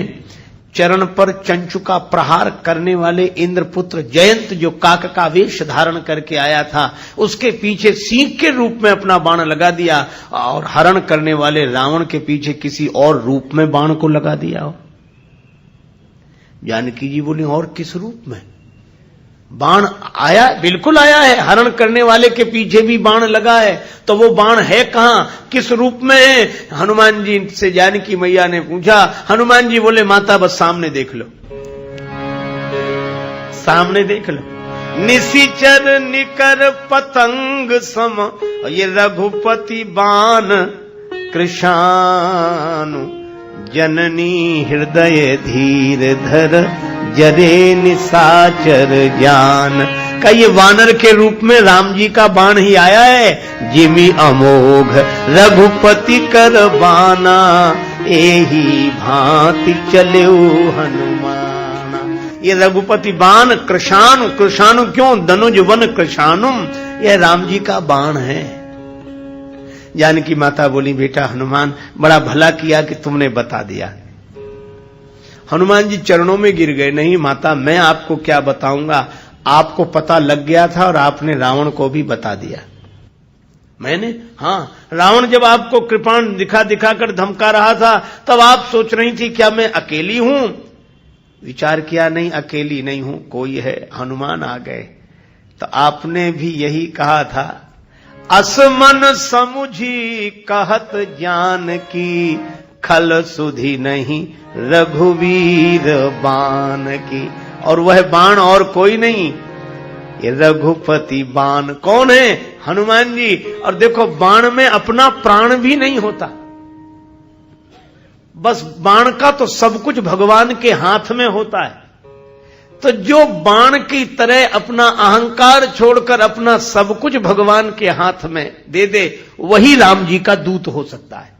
चरण पर चंचु का प्रहार करने वाले इंद्रपुत्र जयंत जो काक का वेश धारण करके आया था, उसके पीछे सींक के रूप में अपना बाण लगा दिया और हरण करने वाले रावण के पीछे किसी और रूप में बाण को लगा दिया हो। जानकी जी बोली और किस रूप में। बाण आया, बिल्कुल आया है, हरण करने वाले के पीछे भी बाण लगा है, तो वो बाण है कहां, किस रूप में है। हनुमान जी से जानकी मैया ने पूछा। हनुमान जी बोले माता बस सामने देख लो, सामने देख लो। निशिचर निकर पतंग सम, ये रघुपति बाण कृशानु, जननी हृदय धीर धर जरे निशाचर ज्ञान। का ये वानर के रूप में राम जी का बाण ही आया है। जिमि अमोघ रघुपति कर बाना, एही भांति चलेऊ हनुमाना। ये रघुपति बाण कृशानु, कृशानु क्यों, धनुज वन कृशानुम, यह राम जी का बाण है। जानकी माता बोली बेटा हनुमान, बड़ा भला किया कि तुमने बता दिया। हनुमान जी चरणों में गिर गए। नहीं माता, मैं आपको क्या बताऊंगा, आपको पता लग गया था और आपने रावण को भी बता दिया। मैंने, हाँ, रावण जब आपको कृपाण दिखा दिखा कर धमका रहा था तब आप सोच रही थी क्या मैं अकेली हूं। विचार किया नहीं, अकेली नहीं हूं, कोई है, हनुमान आ गए। तो आपने भी यही कहा था, असमन समुझी कहत ज्ञान की, खल सुधि नहीं रघुवीर बाण की। और वह बाण और कोई नहीं, ये रघुपति बाण। कौन है, हनुमान जी। और देखो बाण में अपना प्राण भी नहीं होता, बस बाण का तो सब कुछ भगवान के हाथ में होता है। तो जो बाण की तरह अपना अहंकार छोड़कर अपना सब कुछ भगवान के हाथ में दे दे, वही राम जी का दूत हो सकता है।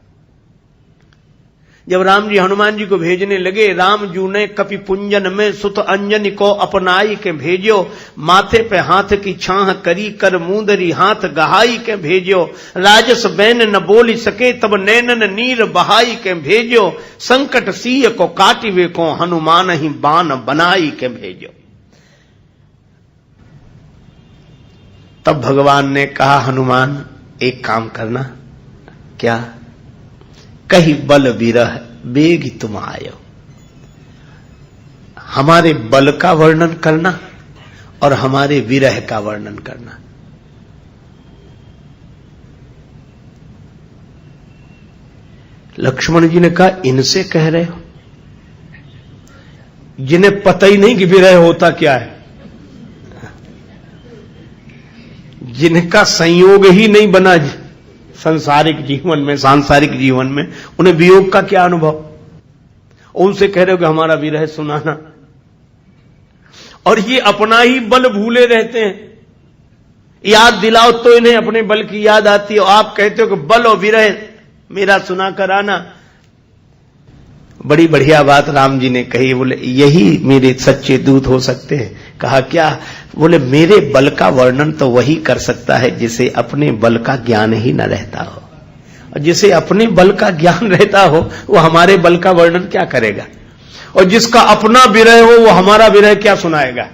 जब राम जी हनुमान जी को भेजने लगे, राम जू ने कपि पुंजन में सुत अंजन को अपनाई के भेजो, माथे पे हाथ की छाह करी कर मूंदरी हाथ गहाई के भेजो, राजस बैन न बोली सके तब नैनन नीर बहाई के भेजो, संकट सिय को काटिवे को हनुमान ही बाण बनाई के भेजो। तब भगवान ने कहा, हनुमान एक काम करना, क्या? कही बल विरह बेग तुम आयो। हमारे बल का वर्णन करना और हमारे विरह का वर्णन करना। लक्ष्मण जी ने कहा, इनसे कह रहे हो जिन्हें पता ही नहीं कि विरह होता क्या है, जिनका संयोग ही नहीं बना संसारिक जीवन में, सांसारिक जीवन में, उन्हें वियोग का क्या अनुभव? उनसे कह रहे हो कि हमारा विरह सुनाना। और ये अपना ही बल भूले रहते हैं, याद दिलाओ तो इन्हें अपने बल की याद आती है, और आप कहते हो कि बल और विरह मेरा सुना कराना। बड़ी बढ़िया बात राम जी ने कही, बोले यही मेरे सच्चे दूत हो सकते हैं। कहा क्या? बोले मेरे बल का वर्णन तो वही कर सकता है जिसे अपने बल का ज्ञान ही न रहता हो, और जिसे अपने बल का ज्ञान रहता हो वो हमारे बल का वर्णन क्या करेगा, और जिसका अपना विरह हो वो हमारा विरह क्या सुनाएगा।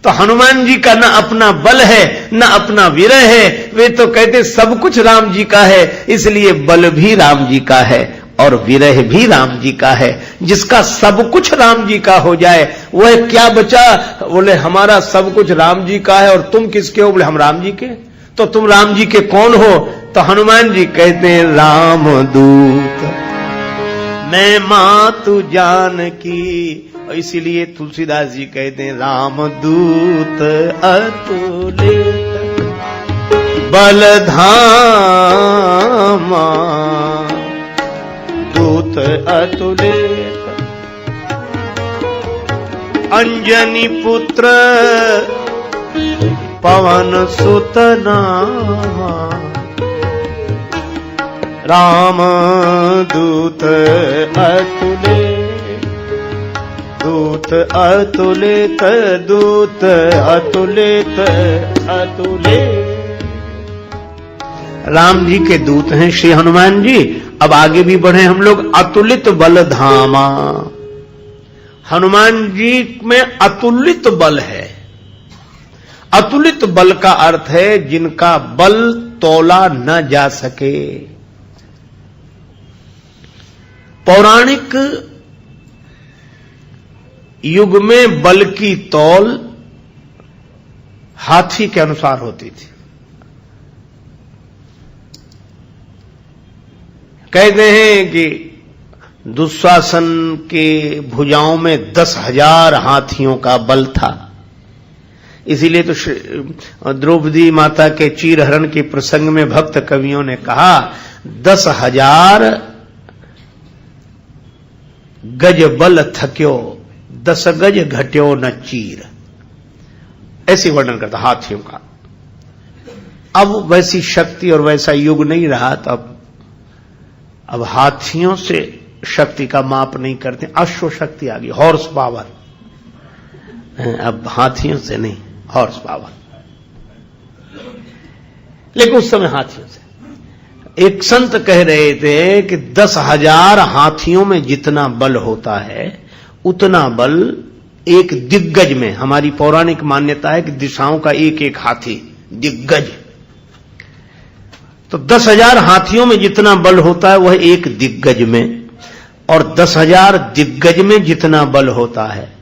तो हनुमान जी का न अपना बल है न अपना विरह है, वे तो कहते सब कुछ राम जी का है, इसलिए बल भी राम जी का है और विरह भी राम जी का है। जिसका सब कुछ राम जी का हो जाए वह क्या बचा? बोले हमारा सब कुछ राम जी का है और तुम किसके हो? बोले हम राम जी के। तो तुम राम जी के कौन हो? तो हनुमान जी कहते हैं राम दूत मैं मातु जानकी, और इसीलिए तुलसीदास जी कहते हैं राम दूत अतुलित बलधामा, दूत अतुलित अंजनी पुत्र पवन सुत नामा, राम दूत अतुलित, दूत अतुलित, दूत अतुलित अतुलित। राम जी के दूत हैं श्री हनुमान जी। अब आगे भी बढ़े हम लोग। अतुलित बल धामा, हनुमान जी में अतुलित बल है। अतुलित बल का अर्थ है जिनका बल तोला न जा सके। पौराणिक युग में बल की तौल हाथी के अनुसार होती थी। कहते हैं कि दुशासन के भुजाओं में 10,000 हाथियों का बल था। इसीलिए तो द्रौपदी माता के चीरहरण के प्रसंग में भक्त कवियों ने कहा 10,000 गज बल थक्यो, 10 गज घट्यो न चीर, ऐसे वर्णन करता हाथियों का। अब वैसी शक्ति और वैसा युग नहीं रहा, तो अब हाथियों से शक्ति का माप नहीं करते, अश्व शक्ति आ गई, हॉर्स पावर। अब हाथियों से नहीं, हॉर्स पावर। लेकिन उस समय हाथियों से। एक संत कह रहे थे कि 10,000 हाथियों में जितना बल होता है उतना बल एक दिग्गज में, हमारी पौराणिक मान्यता है कि दिशाओं का एक एक हाथी दिग्गज, तो 10,000 हाथियों में जितना बल होता है वह एक दिग्गज में, और 10,000 दिग्गज में जितना बल होता है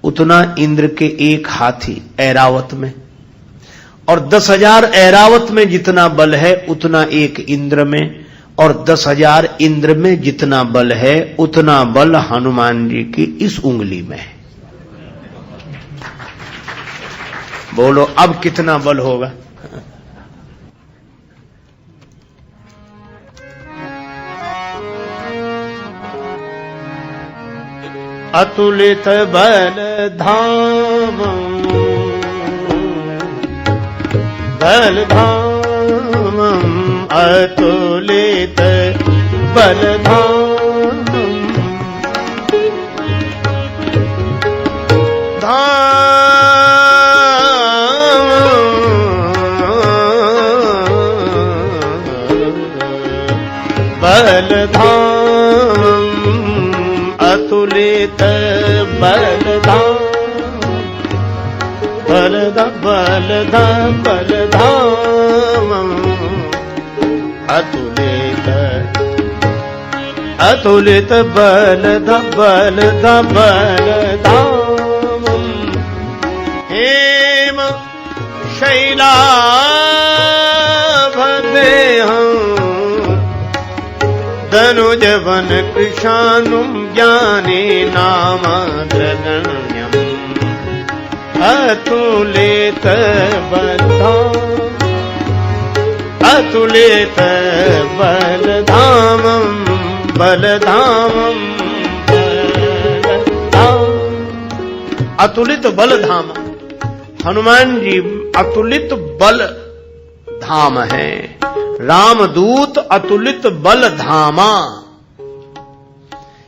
उतना इंद्र के एक हाथी ऐरावत में, और 10,000 ऐरावत में जितना बल है उतना एक इंद्र में, और 10,000 इंद्र में जितना बल है उतना बल हनुमान जी की इस उंगली में है। बोलो अब कितना बल होगा? अतुलित बल धाम, बल धाम अतुलित बल धाम, बलधामम् अतुलित बलधाम बलधामम् अतुलित बलधामम् हेम शैलाभदेहम् धनुजवन कृशानुम् ज्ञाने नामग्रगण्यम् अतुलित बलधामम् अतुलित बलधाम। हनुमान जी अतुलित बल धाम है। रामदूत अतुलित बल धामा।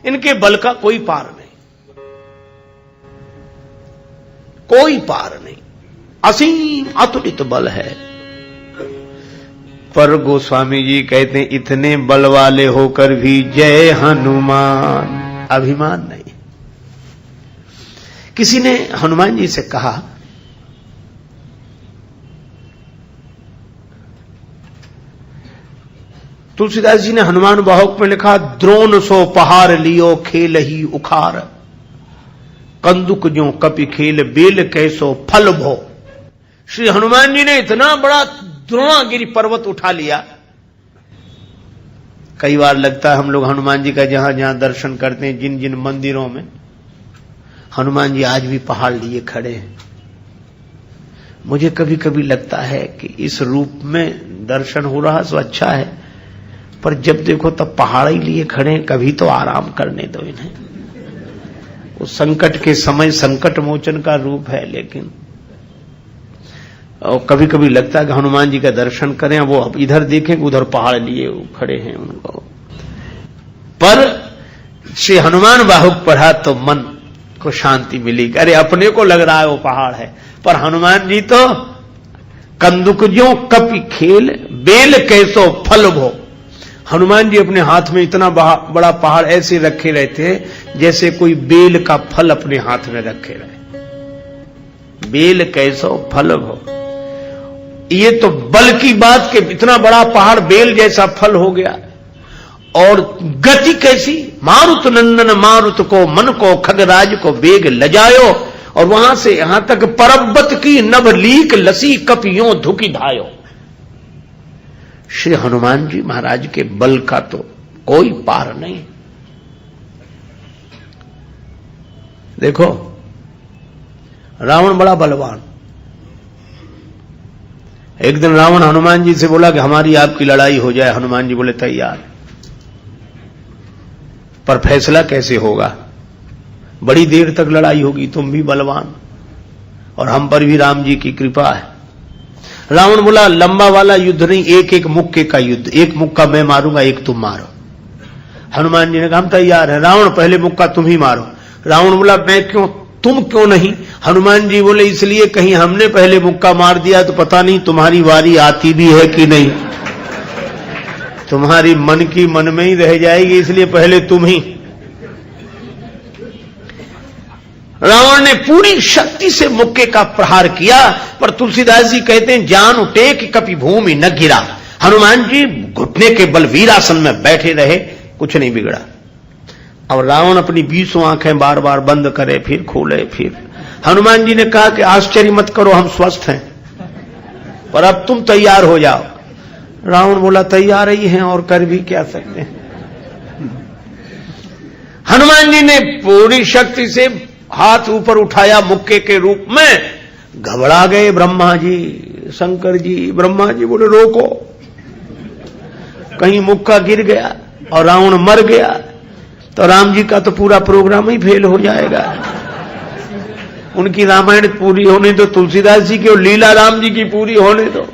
इनके बल का कोई पार नहीं, कोई पार नहीं, असीम अतुलित बल है। पर गोस्वामी जी कहते हैं इतने बल वाले होकर भी जय हनुमान, अभिमान नहीं। किसी ने हनुमान जी से कहा तुलसीदास जी ने हनुमान बाहुक में लिखा द्रोण सो पहाड़ लियो खेल ही उखार, कंदुक ज्यों कपि खेल बेल कैसो फल भो। श्री हनुमान जी ने इतना बड़ा द्रोणागिरी पर्वत उठा लिया। कई बार लगता है हम लोग हनुमान जी का जहां जहां दर्शन करते हैं, जिन जिन मंदिरों में हनुमान जी आज भी पहाड़ लिए खड़े हैं। मुझे कभी कभी लगता है कि इस रूप में दर्शन हो रहा तो अच्छा है, पर जब देखो तब पहाड़ ही लिए खड़े हैं, कभी तो आराम करने दो इन्हें। उस संकट के समय संकट मोचन का रूप है, लेकिन और कभी कभी लगता है कि हनुमान जी का दर्शन करें, वो अब इधर देखें उधर पहाड़ लिए खड़े हैं उनको। पर श्री हनुमान बाहुक पढ़ा तो मन को शांति मिली। अरे अपने को लग रहा है वो पहाड़ है, पर हनुमान जी तो कंदुक ज्यों कपि खेल बेल कैसो फल भो। हनुमान जी अपने हाथ में इतना बड़ा पहाड़ ऐसे रखे रहते जैसे कोई बेल का फल अपने हाथ में रखे रहे। बेल कैसो फल भो, ये तो बल की बात कि इतना बड़ा पहाड़ बेल जैसा फल हो गया। और गति कैसी, मारुत नंदन मारुत को मन को खगराज को बेग लजायो, और वहां से यहां तक परबत की नभ लीक लसी कपियों धुकी धायो। श्री हनुमान जी महाराज के बल का तो कोई पार नहीं। देखो रावण बड़ा बलवान। एक दिन रावण हनुमान जी से बोला कि हमारी आपकी लड़ाई हो जाए। हनुमान जी बोले तैयार, पर फैसला कैसे होगा? बड़ी देर तक लड़ाई होगी, तुम भी बलवान और हम पर भी राम जी की कृपा है। रावण बोला लंबा वाला युद्ध नहीं, एक एक मुक्के का युद्ध, एक मुक्का मैं मारूंगा एक तुम मारो। हनुमान जी ने कहा हम तैयार है। रावण पहले मुक्का तुम ही मारो। रावण बोला मैं क्यों, तुम क्यों नहीं? हनुमान जी बोले इसलिए कहीं हमने पहले मुक्का मार दिया तो पता नहीं तुम्हारी वारी आती भी है कि नहीं, तुम्हारी मन की मन में ही रह जाएगी, इसलिए पहले तुम ही। रावण ने पूरी शक्ति से मुक्के का प्रहार किया, पर तुलसीदास जी कहते हैं जान उठे कि कभी भूमि न गिरा। हनुमान जी घुटने के बल वीरासन में बैठे रहे, कुछ नहीं बिगड़ा। और रावण अपनी 20 आंखें बार बार बंद करे फिर खोले फिर। हनुमान जी ने कहा कि आश्चर्य मत करो, हम स्वस्थ हैं, पर अब तुम तैयार हो जाओ। रावण बोला तैयार ही हैं और कर भी क्या सकते हैं। हनुमान जी ने पूरी शक्ति से हाथ ऊपर उठाया मुक्के के रूप में। घबरा गए ब्रह्मा जी, शंकर जी। ब्रह्मा जी बोले रोको, कहीं मुक्का गिर गया और रावण मर गया तो राम जी का तो पूरा प्रोग्राम ही फेल हो जाएगा। उनकी रामायण पूरी होने दो, तुलसीदास जी की और लीला राम जी की पूरी होने दो।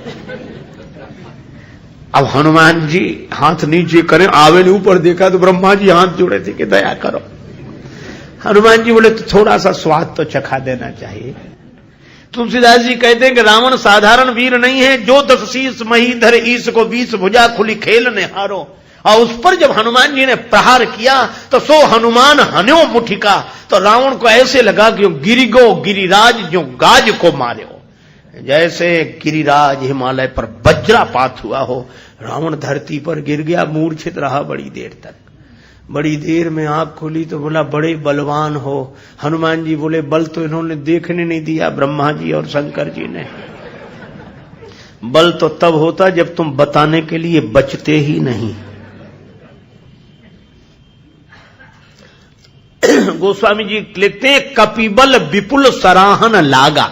अब हनुमान जी हाथ नीचे करें, आवे ने ऊपर देखा तो ब्रह्मा जी हाथ जोड़े थे कि दया करो। हनुमान जी बोले तो थोड़ा सा स्वाद तो चखा देना चाहिए। तुलसीदास जी कहते हैं कि रावण साधारण वीर नहीं है, जो 10 शीस महीधर ईश को 20 भुजा खुली खेल ने हारो। और उस पर जब हनुमान जी ने प्रहार किया तो सो हनुमान हन्यो मुठिका, तो रावण को ऐसे लगा कि गिरिगो गिरिराज जो गाज को मारे हो, जैसे गिरिराज हिमालय पर वज्रापात हुआ हो। रावण धरती पर गिर गया, मूर्छित रहा बड़ी देर तक। बड़ी देर में आंख खोली तो बोला बड़े बलवान हो। हनुमान जी बोले बल तो इन्होंने देखने नहीं दिया, ब्रह्मा जी और शंकर जी ने। बल तो तब होता जब तुम बताने के लिए बचते ही नहीं। गोस्वामी जी लिखते हैं कपिबल विपुल सराहन लागा।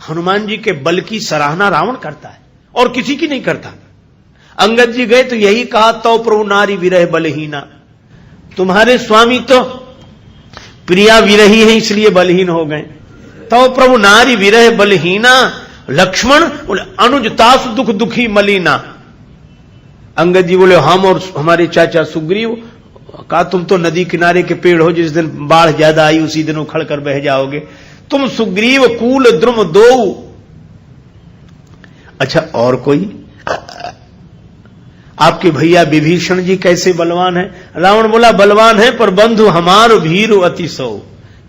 हनुमान जी के बल की सराहना रावण करता है और किसी की नहीं करता। अंगद जी गए तो यही कहा तो प्रभु नारी विरह बलहीना, तुम्हारे स्वामी तो प्रिया विरही है इसलिए बलहीन हो गए। तो प्रभु नारी विरह बलहीना, लक्ष्मण बोले अनुजतास दुख दुखी मलिना। अंगद जी बोले हम और हमारे चाचा सुग्रीव, कहा तुम तो नदी किनारे के पेड़ हो, जिस दिन बाढ़ ज्यादा आई उसी दिन उखड़ कर बह जाओगे। तुम सुग्रीव कूल द्रुम दो। अच्छा और कोई? आपके भैया विभीषण जी कैसे बलवान है? रावण बोला बलवान है पर बंधु हमारो भीरु अति सो,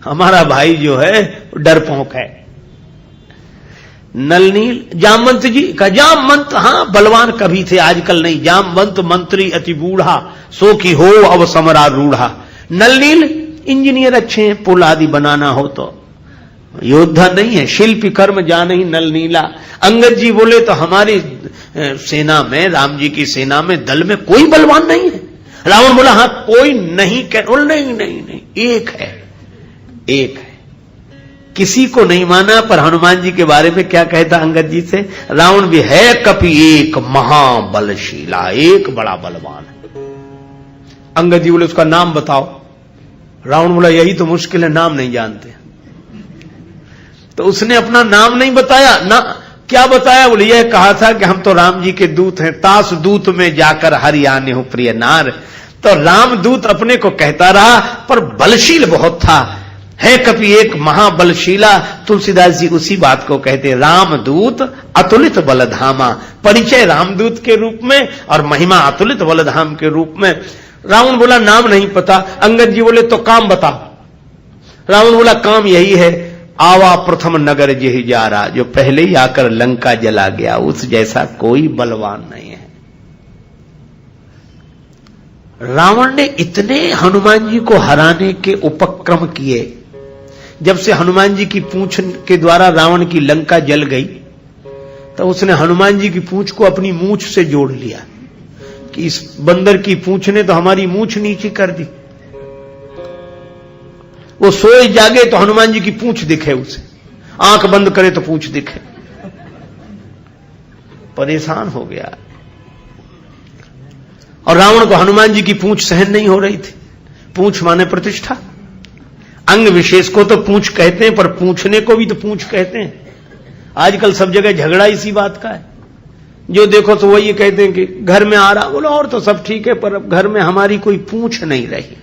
हमारा भाई जो है डरपोक है। नलनील जामवंत जी का जामवंत हाँ बलवान कभी थे, आजकल नहीं। जामवंत मंत्री अति बूढ़ा, सो की हो अब समरा रूढ़ा। नलनील इंजीनियर अच्छे हैं, पुल आदि बनाना हो तो, योद्धा नहीं है, शिल्पी कर्म जाने ही नलनीला। अंगद जी बोले तो हमारी सेना में, राम जी की सेना में, दल में कोई बलवान नहीं है। रावण बोला हाँ कोई नहीं, नहीं नहीं नहीं एक है, एक है। किसी को नहीं माना, पर हनुमान जी के बारे में क्या कहता अंगद जी से? रावण भी है कपि एक महाबलशीला, एक बड़ा बलवान है। अंगद जी बोले उसका नाम बताओ। रावण बोला यही तो मुश्किल है, नाम नहीं जानते। तो उसने अपना नाम नहीं बताया ना, क्या बताया? बोले यह कहा था कि हम तो राम जी के दूत हैं, तास दूत में जाकर हरि आने हो प्रिय नार। तो राम दूत अपने को कहता रहा पर बलशील बहुत था। है कपि एक महाबलशीला, तुलसीदास जी उसी बात को कहते रामदूत अतुलित बलधामा। परिचय रामदूत के रूप में और महिमा अतुलित बलधाम के रूप में। रावण बोला नाम नहीं पता। अंगद जी बोले तो काम बताओ। रावण बोला काम यही है, आवा प्रथम नगर जेहि जारा, जो पहले ही आकर लंका जला गया, उस जैसा कोई बलवान नहीं है। रावण ने इतने हनुमान जी को हराने के उपक्रम किए। जब से हनुमान जी की पूंछ के द्वारा रावण की लंका जल गई, तो उसने हनुमान जी की पूंछ को अपनी मूंछ से जोड़ लिया कि इस बंदर की पूंछ ने तो हमारी मूंछ नीची कर दी। वो सोए जागे तो हनुमान जी की पूंछ दिखे उसे, आंख बंद करे तो पूंछ दिखे। परेशान हो गया। और रावण को हनुमान जी की पूंछ सहन नहीं हो रही थी। पूंछ माने प्रतिष्ठा। अंग विशेष को तो पूंछ कहते हैं, पर पूछने को भी तो पूंछ कहते हैं। आजकल सब जगह झगड़ा इसी बात का है। जो देखो तो वही कहते हैं कि घर में आ रहा, बोलो और तो सब ठीक है, पर अब घर में हमारी कोई पूंछ नहीं रही,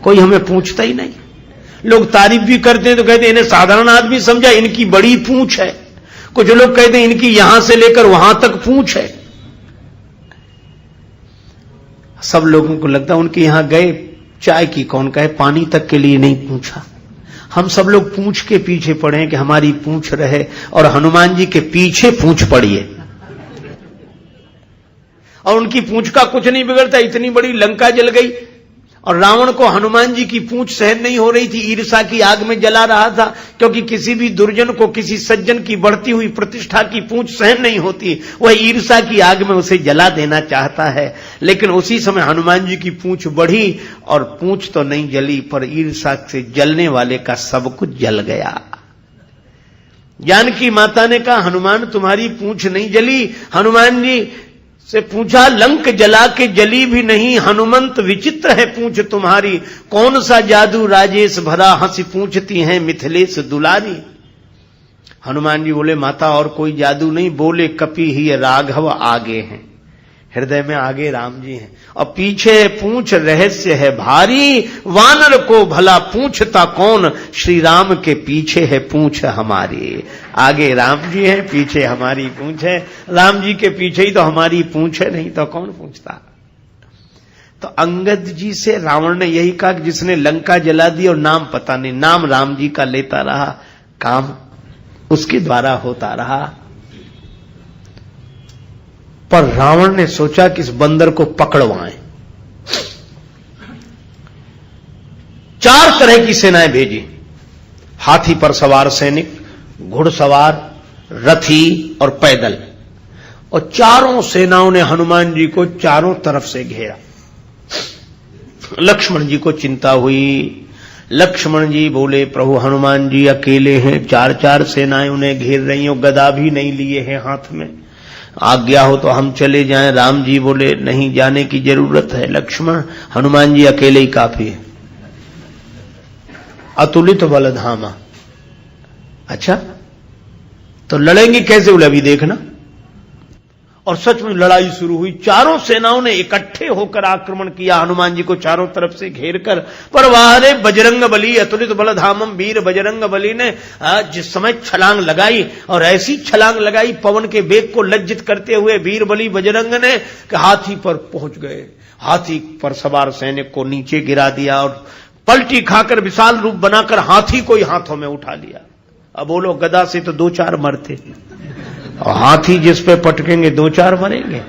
कोई हमें पूछता ही नहीं। लोग तारीफ भी करते हैं तो कहते हैं इन्हें साधारण आदमी समझा, इनकी बड़ी पूंछ है। कुछ लोग कहते हैं इनकी यहां से लेकर वहां तक पूंछ है। सब लोगों को लगता है उनके यहां गए, चाय की कौन कहे, पानी तक के लिए नहीं पूछा। हम सब लोग पूंछ के पीछे पड़े हैं कि हमारी पूंछ रहे, और हनुमान जी के पीछे पूंछ पड़ी है। और उनकी पूंछ का कुछ नहीं बिगड़ता, इतनी बड़ी लंका जल गई। और रावण को हनुमान जी की पूंछ सहन नहीं हो रही थी, ईर्ष्या की आग में जला रहा था। क्योंकि किसी भी दुर्जन को किसी सज्जन की बढ़ती हुई प्रतिष्ठा की पूंछ सहन नहीं होती, वह ईर्ष्या की आग में उसे जला देना चाहता है। लेकिन उसी समय हनुमान जी की पूंछ बढ़ी, और पूंछ तो नहीं जली, पर ईर्ष्या से जलने वाले का सब कुछ जल गया। जानकी माता ने कहा हनुमान तुम्हारी पूंछ नहीं जली। हनुमान जी से पूछा लंक जला के जली भी नहीं, हनुमंत विचित्र है पूंछ तुम्हारी। कौन सा जादू राजेश भरा, हंसी पूछती हैं मिथिलेश दुलारी। हनुमान जी बोले माता और कोई जादू नहीं, बोले कपि ही राघव आगे हैं। हृदय में आगे राम जी हैं और पीछे पूंछ रहस्य है भारी। वानर को भला पूछता कौन, श्री राम के पीछे है पूंछ हमारी। आगे राम जी हैं, पीछे हमारी पूंछ है। राम जी के पीछे ही तो हमारी पूंछ है, नहीं तो कौन पूछता। तो अंगद जी से रावण ने यही कहा कि जिसने लंका जला दी और नाम पता नहीं, नाम राम जी का लेता रहा, काम उसके द्वारा होता रहा। पर रावण ने सोचा कि इस बंदर को पकड़वाएं। 4 तरह की सेनाएं भेजी, हाथी पर सवार सैनिक, घुड़सवार, रथी और पैदल। और चारों सेनाओं ने हनुमान जी को चारों तरफ से घेरा। लक्ष्मण जी को चिंता हुई। लक्ष्मण जी बोले, प्रभु हनुमान जी अकेले हैं, 4 सेनाएं उन्हें घेर रही हैं, गदा भी नहीं लिए हैं हाथ में, आज्ञा हो तो हम चले जाएं। राम जी बोले, नहीं, जाने की जरूरत है लक्ष्मण, हनुमान जी अकेले ही काफी है। अतुलित बलधामा। अच्छा, तो लड़ेंगे कैसे? बोले अभी देखना। और सच में लड़ाई शुरू हुई। चारों सेनाओं ने इकट्ठे होकर आक्रमण किया हनुमान जी को चारों तरफ से घेरकर। पर वारे बजरंग बली, अतुलित बलधामम, वीर बजरंग बली ने जिस समय छलांग लगाई, और ऐसी छलांग लगाई पवन के वेग को लज्जित करते हुए वीर बली बजरंग ने, कि हाथी पर पहुंच गए। हाथी पर सवार सैनिक को नीचे गिरा दिया और पलटी खाकर विशाल रूप बनाकर हाथी को ही हाथों में उठा लिया। अब बोलो, गदा से तो 2-4 मरते, और हाथी जिस पे पटकेंगे 2-4 मरेंगे।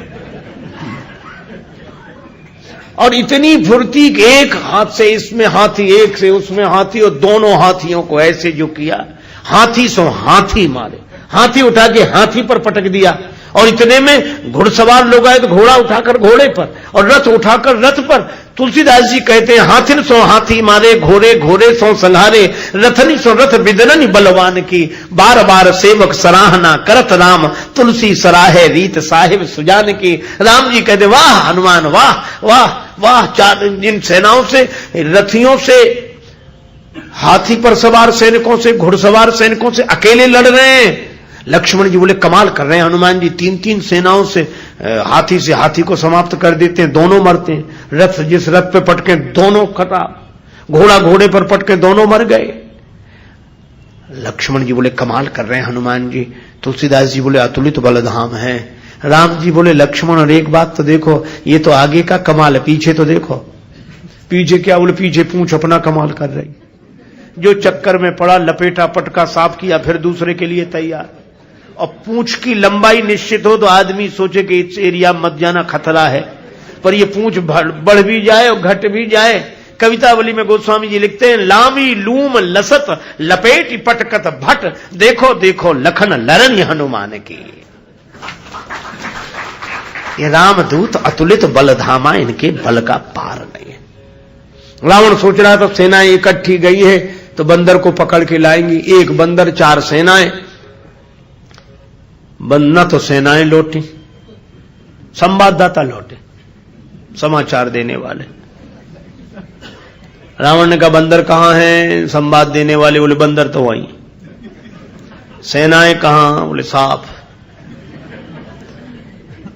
और इतनी फुर्ती कि एक हाथ से इसमें हाथी, एक से उसमें हाथी, और दोनों हाथियों को ऐसे जो किया, हाथी सो हाथी मारे। हाथी उठा के हाथी पर पटक दिया। और इतने में घुड़सवार लोग आए तो घोड़ा उठाकर घोड़े पर, और रथ उठाकर रथ पर। तुलसीदास जी कहते हैं, हाथिन सो हाथी मारे, घोड़े घोड़े सो संहारे, रथनी सो रथ बिदरनी बलवान की, बार बार सेवक सराहना करत राम, तुलसी सराहे रीत साहिब सुजान की। राम जी कहते, वाह हनुमान, वाह वाह वाह। 4 इन सेनाओं से, रथियों से, हाथी पर सवार सैनिकों से, घुड़सवार सैनिकों से अकेले लड़ रहे हैं। लक्ष्मण जी बोले, कमाल कर रहे हैं हनुमान जी, 3 सेनाओं से हाथी से हाथी को समाप्त कर देते हैं, दोनों मरते हैं। रथ जिस रथ पे पटके दोनों खराब, घोड़ा घोड़े पर पटके दोनों मर गए। लक्ष्मण जी बोले, कमाल कर रहे हैं हनुमान जी। तुलसीदास जी बोले, अतुलित बलधाम है। राम जी बोले, लक्ष्मण, और एक बात तो देखो, ये तो आगे का कमाल है, पीछे तो देखो। पीछे क्या? बोले, पीछे पूंछ अपना कमाल कर रही। जो चक्कर में पड़ा, लपेटा, पटका, साफ किया, फिर दूसरे के लिए तैयार। और पूंछ की लंबाई निश्चित हो तो आदमी सोचे कि इस एरिया मत जाना, खतरा है। पर ये पूंछ बढ़ भी जाए और घट भी जाए। कवितावली में गोस्वामी जी लिखते हैं, लामी लूम लसत लपेट पटकत भट, देखो देखो लखन लरन हनुमान की। ये रामदूत अतुलित बलधामा, इनके बल का पार नहीं है। रावण सोच रहा था सेनाएं इकट्ठी गई है तो बंदर को पकड़ के लाएंगी। एक बंदर 4 सेनाएं। न तो सेनाएं लौटी, संवाददाता लौटे, समाचार देने वाले। रावण ने कहा, बंदर कहां है? संवाद देने वाले बोले, बंदर तो वहीं। सेनाएं कहां? बोले, साफ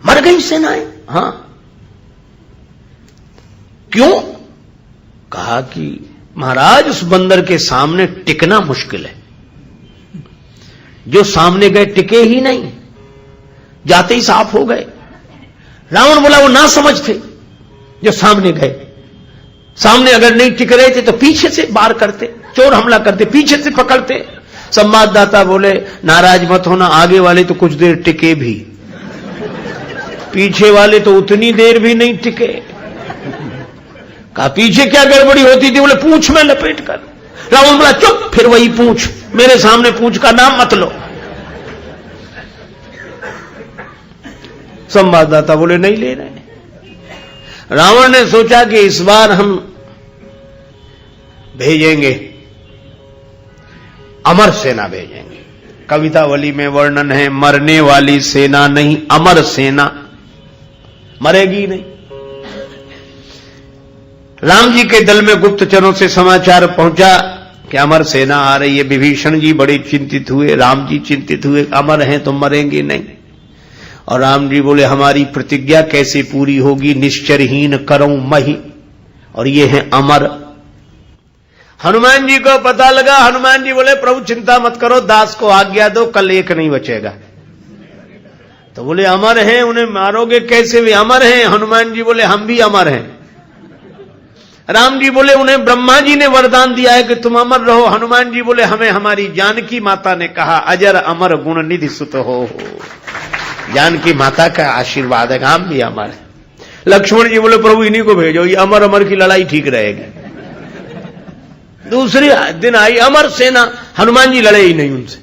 मर गई सेनाएं। हां। क्यों? कहा कि महाराज, उस बंदर के सामने टिकना मुश्किल है। जो सामने गए टिके ही नहीं, जाते ही साफ हो गए। रावण बोला, वो ना समझ थे जो सामने गए। सामने अगर नहीं टिक रहे थे तो पीछे से वार करते, चोर हमला करते, पीछे से पकड़ते। संवाददाता बोले, नाराज मत होना, आगे वाले तो कुछ देर टिके भी, पीछे वाले तो उतनी देर भी नहीं टिके। कहा, पीछे क्या गड़बड़ी होती थी? बोले, पूंछ में लपेट कर। रावण बोला, चुप, फिर वही पूंछ, मेरे सामने पूंछ का नाम मत लो। संवाददाता बोले, नहीं ले रहे। रावण ने सोचा कि इस बार हम भेजेंगे, अमर सेना भेजेंगे। कवितावली में वर्णन है, मरने वाली सेना नहीं, अमर सेना, मरेगी नहीं। राम जी के दल में गुप्तचरों से समाचार पहुंचा कि अमर सेना आ रही है। विभीषण जी बड़े चिंतित हुए, राम जी चिंतित हुए, अमर हैं तो मरेंगे नहीं। और राम जी बोले, हमारी प्रतिज्ञा कैसे पूरी होगी? निश्चरहीन करऊं मही, और ये है अमर। हनुमान जी को पता लगा। हनुमान जी बोले, प्रभु चिंता मत करो, दास को आज्ञा दो, कल एक नहीं बचेगा। तो बोले, अमर हैं, उन्हें मारोगे कैसे? वे अमर हैं। हनुमान जी बोले, हम भी अमर हैं। राम जी बोले उन्हें ब्रह्मा जी ने वरदान दिया है कि तुम अमर रहो। हनुमान जी बोले हमें हमारी जानकी माता ने कहा अजर अमर गुण निधि सुत हो। जानकी माता का आशीर्वाद है, हम भी अमर है। लक्ष्मण जी बोले प्रभु इन्हीं को भेजो, ये अमर अमर की लड़ाई ठीक रहेगी। दूसरी दिन आई अमर सेना, हनुमान जी लड़े ही नहीं उनसे,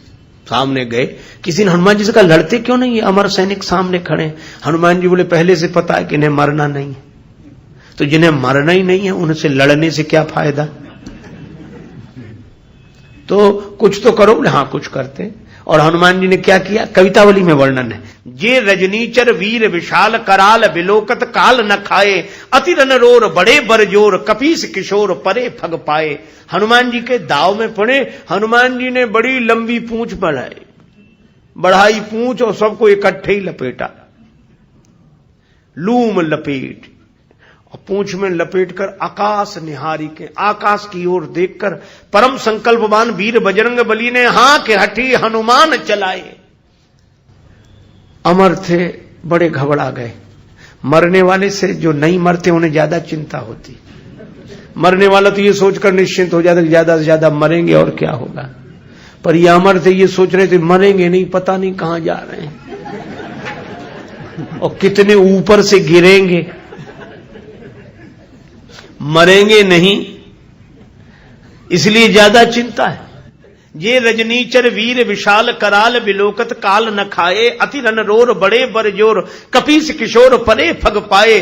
सामने गए। किसी ने हनुमान जी से कहा लड़ते क्यों नहीं, अमर सैनिक सामने खड़े। हनुमान जी बोले पहले से पता है कि इन्हें मरना नहीं है, तो जिन्हें मरना ही नहीं है उनसे लड़ने से क्या फायदा, तो कुछ तो करो। हाँ कुछ करते। और हनुमान जी ने क्या किया, कवितावली में वर्णन है। जे रजनीचर वीर विशाल कराल बिलोकत काल न खाए अति रनरोर बड़े बरजोर कपीस किशोर परे फग पाए। हनुमान जी के दाव में पड़े। हनुमान जी ने बड़ी लंबी पूंछ बढ़ाई पूंछ और सबको इकट्ठे ही लपेटा, लूम लपेट, और पूंछ में लपेट कर आकाश निहारी के, आकाश की ओर देखकर परम संकल्पवान वीर बजरंग बली ने हां के हठी हनुमान चलाए। अमर थे, बड़े घबरा गए। मरने वाले से जो नहीं मरते उन्हें ज्यादा चिंता होती। मरने वाला तो ये सोचकर निश्चिंत हो जाता कि ज्यादा से ज्यादा मरेंगे और क्या होगा, पर ये अमर थे, ये सोच रहे थे मरेंगे नहीं, पता नहीं कहां जा रहे हैं और कितने ऊपर से गिरेंगे, मरेंगे नहीं, इसलिए ज्यादा चिंता है। ये रजनीचर वीर विशाल कराल बिलोकत काल न खाए अति रनरोर बड़े बरजोर कपीस किशोर परे फग पाए।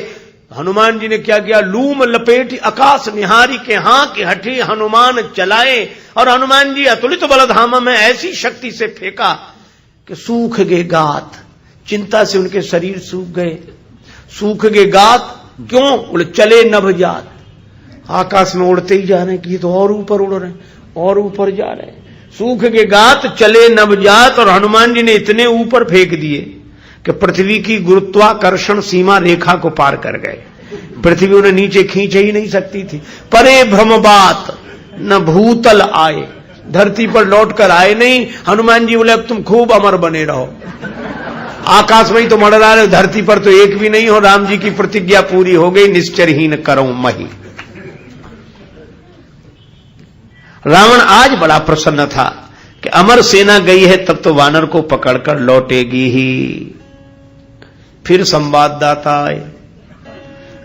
हनुमान जी ने क्या किया, लूम लपेट आकाश निहारी के हां के हठी हनुमान चलाए। और हनुमान जी अतुलित बलधामा में ऐसी शक्ति से फेंका कि सूख गए गात। चिंता से उनके शरीर सूख गए। सूख गए गात क्यों, बोले चले नभ जात, आकाश में उड़ते ही जा रहे हैं कि तो और ऊपर उड़ रहे हैं और ऊपर जा रहे हैं। सूख के गात चले नवजात, और हनुमान जी ने इतने ऊपर फेंक दिए कि पृथ्वी की गुरुत्वाकर्षण सीमा रेखा को पार कर गए। पृथ्वी उन्हें नीचे खींच ही नहीं सकती थी। परे भ्रमबात न भूतल आए, धरती पर लौट कर आए नहीं। हनुमान जी बोले अब तुम खूब अमर बने रहो, आकाश में ही तो मंडरा रहे, धरती पर तो एक भी नहीं हो। राम जी की प्रतिज्ञा पूरी हो गई, निश्चरहीन करो मही। रावण आज बड़ा प्रसन्न था कि अमर सेना गई है, तब तो वानर को पकड़कर लौटेगी ही। फिर संवाददाता आए।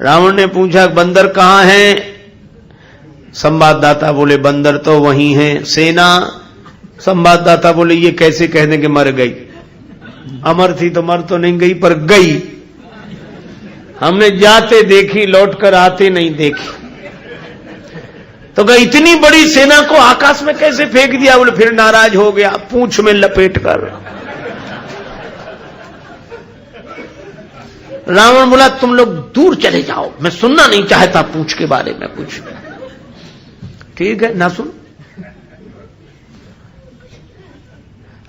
रावण ने पूछा बंदर कहां है? संवाददाता बोले बंदर तो वहीं हैं। सेना? संवाददाता बोले ये कैसे कह दें कि मर गई, अमर थी तो मर तो नहीं गई पर गई, हमने जाते देखी लौटकर आते नहीं देखी। तो कहा इतनी बड़ी सेना को आकाश में कैसे फेंक दिया? बोले फिर नाराज हो गया, पूंछ में लपेट कर। रावण बोला तुम लोग दूर चले जाओ, मैं सुनना नहीं चाहता पूंछ के बारे में कुछ। ठीक है ना सुन।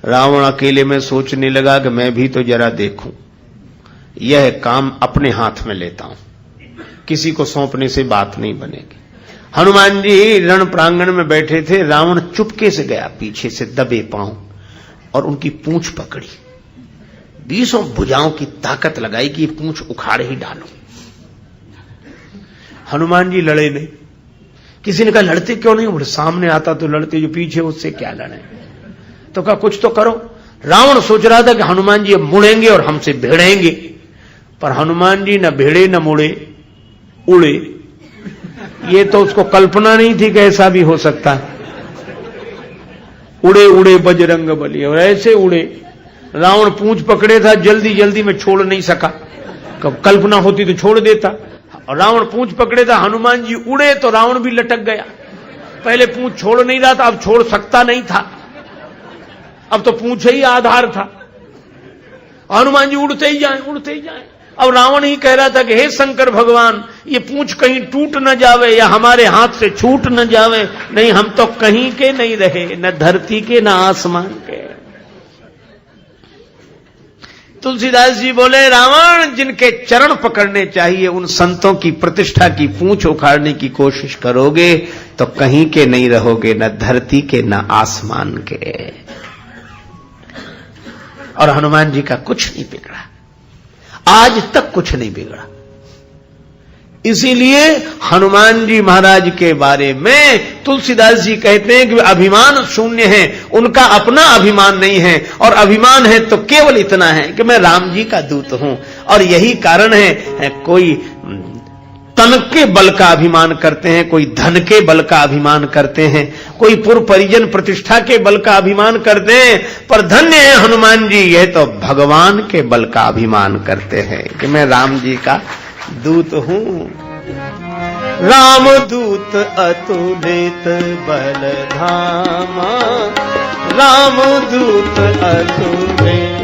रावण अकेले में सोचने लगा कि मैं भी तो जरा देखूं, यह काम अपने हाथ में लेता हूं, किसी को सौंपने से बात नहीं बनेगी। हनुमान जी रण प्रांगण में बैठे थे। रावण चुपके से गया पीछे से दबे पांव और उनकी पूंछ पकड़ी, 20 भुजाओं की ताकत लगाई कि पूंछ उखाड़ ही डालो। हनुमान जी लड़े नहीं। किसी ने कहा लड़ते क्यों नहीं? बोले सामने आता तो लड़ते, जो पीछे उससे क्या लड़े। तो कहा कुछ तो करो। रावण सोच रहा था कि हनुमान जी अब मुड़ेंगे और हमसे भिड़ेंगे, पर हनुमान जी न भिड़े न मुड़े, उड़े। ये तो उसको कल्पना नहीं थी कि ऐसा भी हो सकता है। उड़े उड़े बजरंग बली, और ऐसे उड़े। रावण पूंछ पकड़े था, जल्दी जल्दी में छोड़ नहीं सका, कल्पना होती तो छोड़ देता। और रावण पूंछ पकड़े था, हनुमान जी उड़े तो रावण भी लटक गया। पहले पूंछ छोड़ नहीं रहा था, अब छोड़ सकता नहीं था, अब तो पूंछ ही आधार था। हनुमान जी उड़ते ही जाए उड़ते ही जाए। अब रावण ही कह रहा था कि हे शंकर भगवान, ये पूंछ कहीं टूट न जावे या हमारे हाथ से छूट न जावे, नहीं हम तो कहीं के नहीं रहे, न धरती के न आसमान के। तुलसीदास जी बोले रावण जिनके चरण पकड़ने चाहिए उन संतों की प्रतिष्ठा की पूंछ उखाड़ने की कोशिश करोगे तो कहीं के नहीं रहोगे, न धरती के न आसमान के। और हनुमान जी का कुछ नहीं बिगड़ा, आज तक कुछ नहीं बिगड़ा। इसीलिए हनुमान जी महाराज के बारे में तुलसीदास जी कहते हैं कि अभिमान शून्य है, उनका अपना अभिमान नहीं है, और अभिमान है तो केवल इतना है कि मैं राम जी का दूत हूं। और यही कारण है कोई तन के बल का अभिमान करते हैं, कोई धन के बल का अभिमान करते हैं, कोई पूर्व परिजन प्रतिष्ठा के बल का अभिमान करते हैं, पर धन्य है हनुमान जी, यह तो भगवान के बल का अभिमान करते हैं कि मैं राम जी का दूत हूं। राम दूत अतुलित बल धामा, राम दूत अतुलित।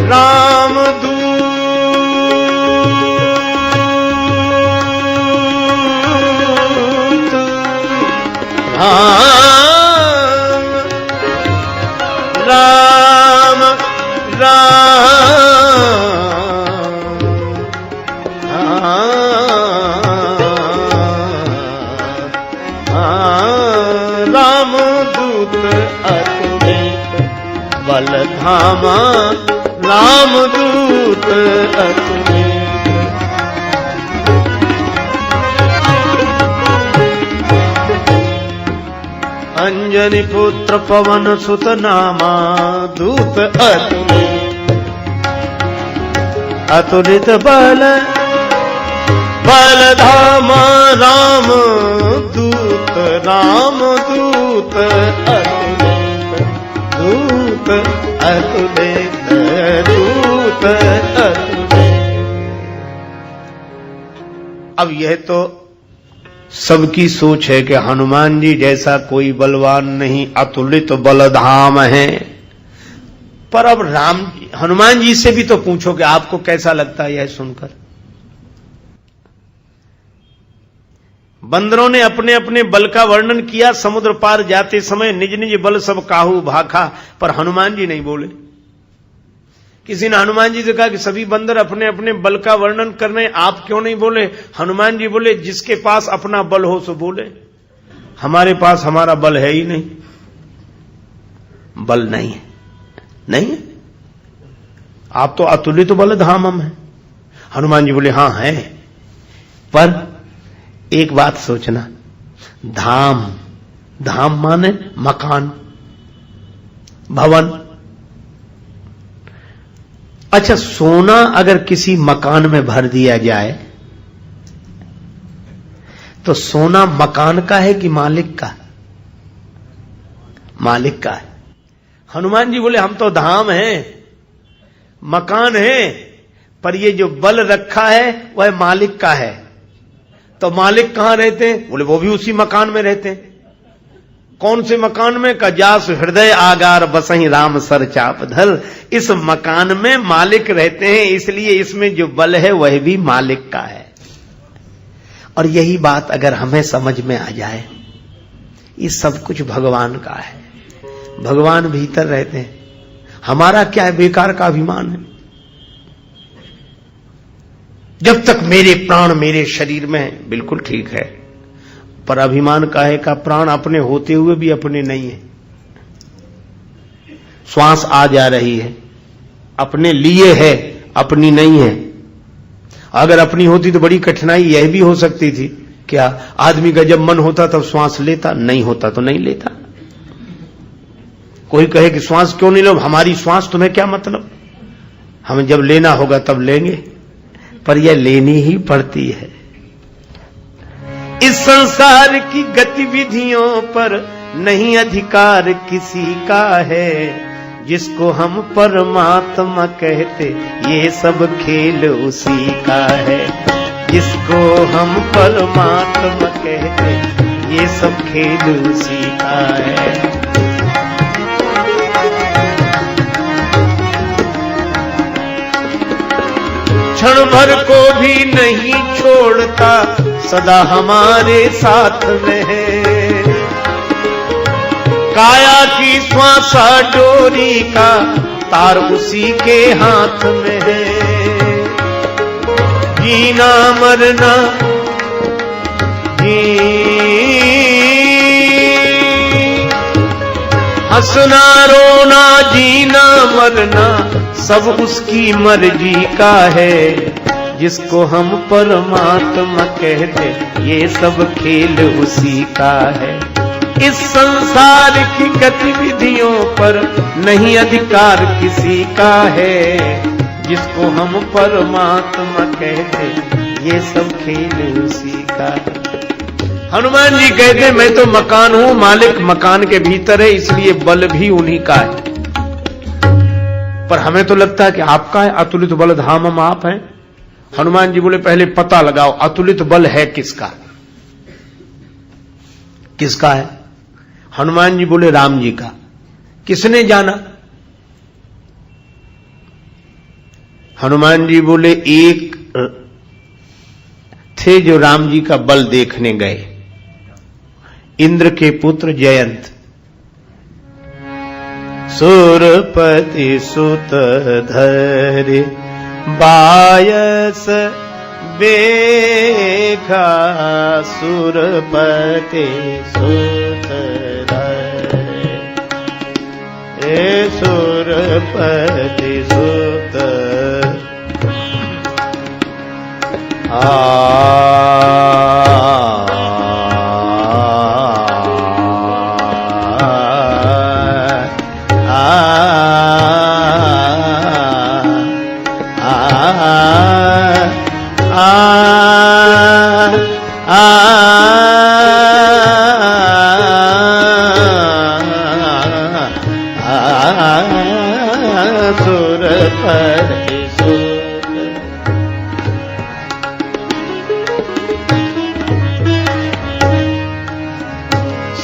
राम दूत राम राम राम दूत अतुलित बल धामा, राम दूत अतुलित। अंजनी पुत्र पवन सुत नामा, दूत अतुलित। अतुलित बल बल धामा, राम दूत, राम दूत अतुलित, दूत अतुलित, दूत अतुलित। अब यह तो सबकी सोच है कि हनुमान जी जैसा कोई बलवान नहीं, अतुलित बलधाम है। पर अब हनुमान जी से भी तो पूछो कि आपको कैसा लगता है यह सुनकर। बंदरों ने अपने अपने बल का वर्णन किया, समुद्र पार जाते समय निज निज बल सब काहू भाखा, पर हनुमान जी नहीं बोले। किसी ने हनुमान जी से कहा कि सभी बंदर अपने अपने बल का वर्णन कर रहे हैं, आप क्यों नहीं बोले? हनुमान जी बोले, जिसके पास अपना बल हो सो बोले, हमारे पास हमारा बल है ही नहीं, बल नहीं है, नहीं है। आप तो अतुलित बल धामम है। हनुमान जी बोले, हां है, पर एक बात सोचना, धाम, धाम माने मकान, भवन। अच्छा, सोना अगर किसी मकान में भर दिया जाए तो सोना मकान का है कि मालिक का? मालिक का है। हनुमान जी बोले, हम तो धाम हैं, मकान है, पर ये जो बल रखा है वह मालिक का है। तो मालिक कहां रहते हैं? बोले, वो भी उसी मकान में रहते हैं। कौन से मकान में? कजास हृदय आगार बसही राम सर चाप धर। इस मकान में मालिक रहते हैं, इसलिए इसमें जो बल है वह भी मालिक का है। और यही बात अगर हमें समझ में आ जाए, ये सब कुछ भगवान का है, भगवान भीतर रहते हैं, हमारा क्या है? बेकार का अभिमान है। जब तक मेरे प्राण मेरे शरीर में है, बिल्कुल ठीक है, पर अभिमान काहे का? प्राण अपने होते हुए भी अपने नहीं है। श्वास आ जा रही है, अपने लिए है, अपनी नहीं है। अगर अपनी होती तो बड़ी कठिनाई यह भी हो सकती थी, क्या आदमी का जब मन होता तब श्वास लेता, नहीं होता तो नहीं लेता। कोई कहे कि श्वास क्यों नहीं लो? हमारी श्वास तुम्हें क्या मतलब, हमें जब लेना होगा तब लेंगे, पर यह लेनी ही पड़ती है। इस संसार की गतिविधियों पर नहीं अधिकार किसी का है, जिसको हम परमात्मा कहते ये सब खेल उसी का है। जिसको हम परमात्मा कहते ये सब खेल उसी का है। क्षण भर को भी नहीं छोड़ता, सदा हमारे साथ में है। काया की श्वासा डोरी का तार उसी के हाथ में है। जीना मरना हंसना रोना जीना मरना सब उसकी मर्जी का है। जिसको हम परमात्मा कहते ये सब खेल उसी का है। इस संसार की गतिविधियों पर नहीं अधिकार किसी का है। जिसको हम परमात्मा कहते ये सब खेल उसी का है। हनुमान जी कहते मैं तो मकान हूं, मालिक मकान के भीतर है, इसलिए बल भी उन्हीं का है। पर हमें तो लगता है कि आपका है, अतुलित बल धामम आप हैं। हनुमान जी बोले पहले पता लगाओ अतुलित बल है किसका, किसका है। हनुमान जी बोले राम जी का। किसने जाना? हनुमान जी बोले एक थे जो राम जी का बल देखने गए, इंद्र के पुत्र जयंत। सुरपति सुत धरे बायस बेखा। सुरपति सुत धरे सुरपति सुत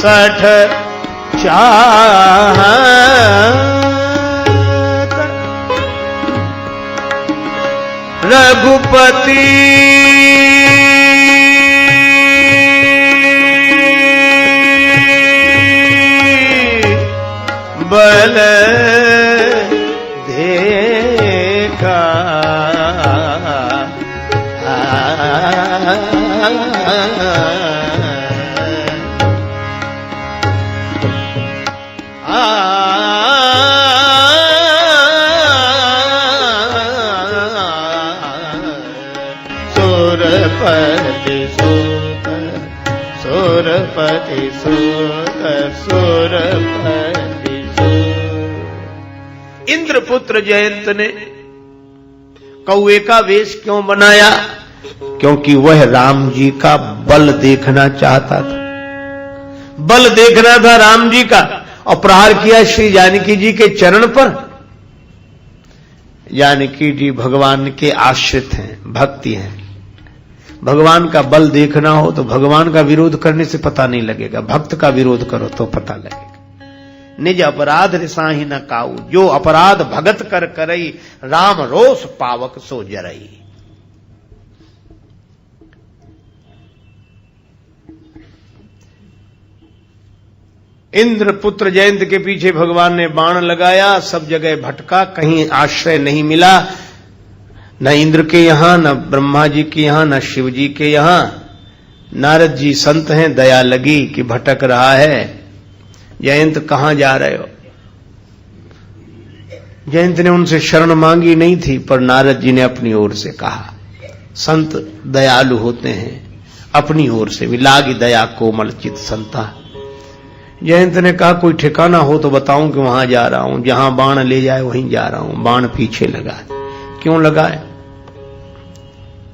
सठ चाहत रघुपति बल देखा। सुरपति सुत सुरपति सुत सुरपति सुत। इंद्रपुत्र जयंत ने कौए का वेश क्यों बनाया? क्योंकि वह राम जी का बल देखना चाहता था। बल देखना था राम जी का, और प्रहार किया श्री जानकी जी के चरण पर। जानकी जी भगवान के आश्रित हैं, भक्ति हैं। भगवान का बल देखना हो तो भगवान का विरोध करने से पता नहीं लगेगा, भक्त का विरोध करो तो पता लगेगा। निज अपराध रिसाही न काऊ, जो अपराध भगत कर करई, राम रोष पावक सो जरई। इंद्रपुत्र जयंत के पीछे भगवान ने बाण लगाया, सब जगह भटका, कहीं आश्रय नहीं मिला। न इंद्र के यहां, न ब्रह्मा जी के यहां, न शिव जी के यहां। नारद जी संत हैं, दया लगी कि भटक रहा है, जयंत कहां जा रहे हो। जयंत ने उनसे शरण मांगी नहीं थी, पर नारद जी ने अपनी ओर से कहा। संत दयालु होते हैं, अपनी ओर से भी लागी दया कोमल चित संता। जयंत ने कहा कोई ठिकाना हो तो बताऊं कि वहां जा रहा हूं, जहां बाण ले जाए वहीं जा रहा हूं। बाण पीछे लगा। क्यों लगा है?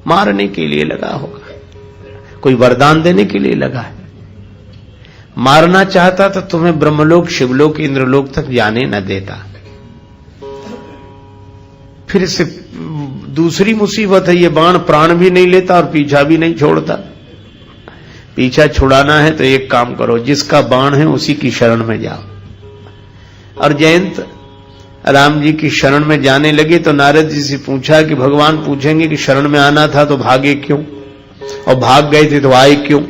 मारने के लिए लगा होगा, कोई वरदान देने के लिए लगा है। मारना चाहता तो तुम्हें ब्रह्मलोक, शिवलोक, इंद्रलोक तक जाने न देता। फिर इससे दूसरी मुसीबत है, ये बाण प्राण भी नहीं लेता और पीछा भी नहीं छोड़ता। पीछा छुड़ाना है तो एक काम करो, जिसका बाण है उसी की शरण में जाओ। और जयंत राम जी की शरण में जाने लगे तो नारद जी से पूछा कि भगवान पूछेंगे कि शरण में आना था तो भागे क्यों, और भाग गए थे तो आए क्यों।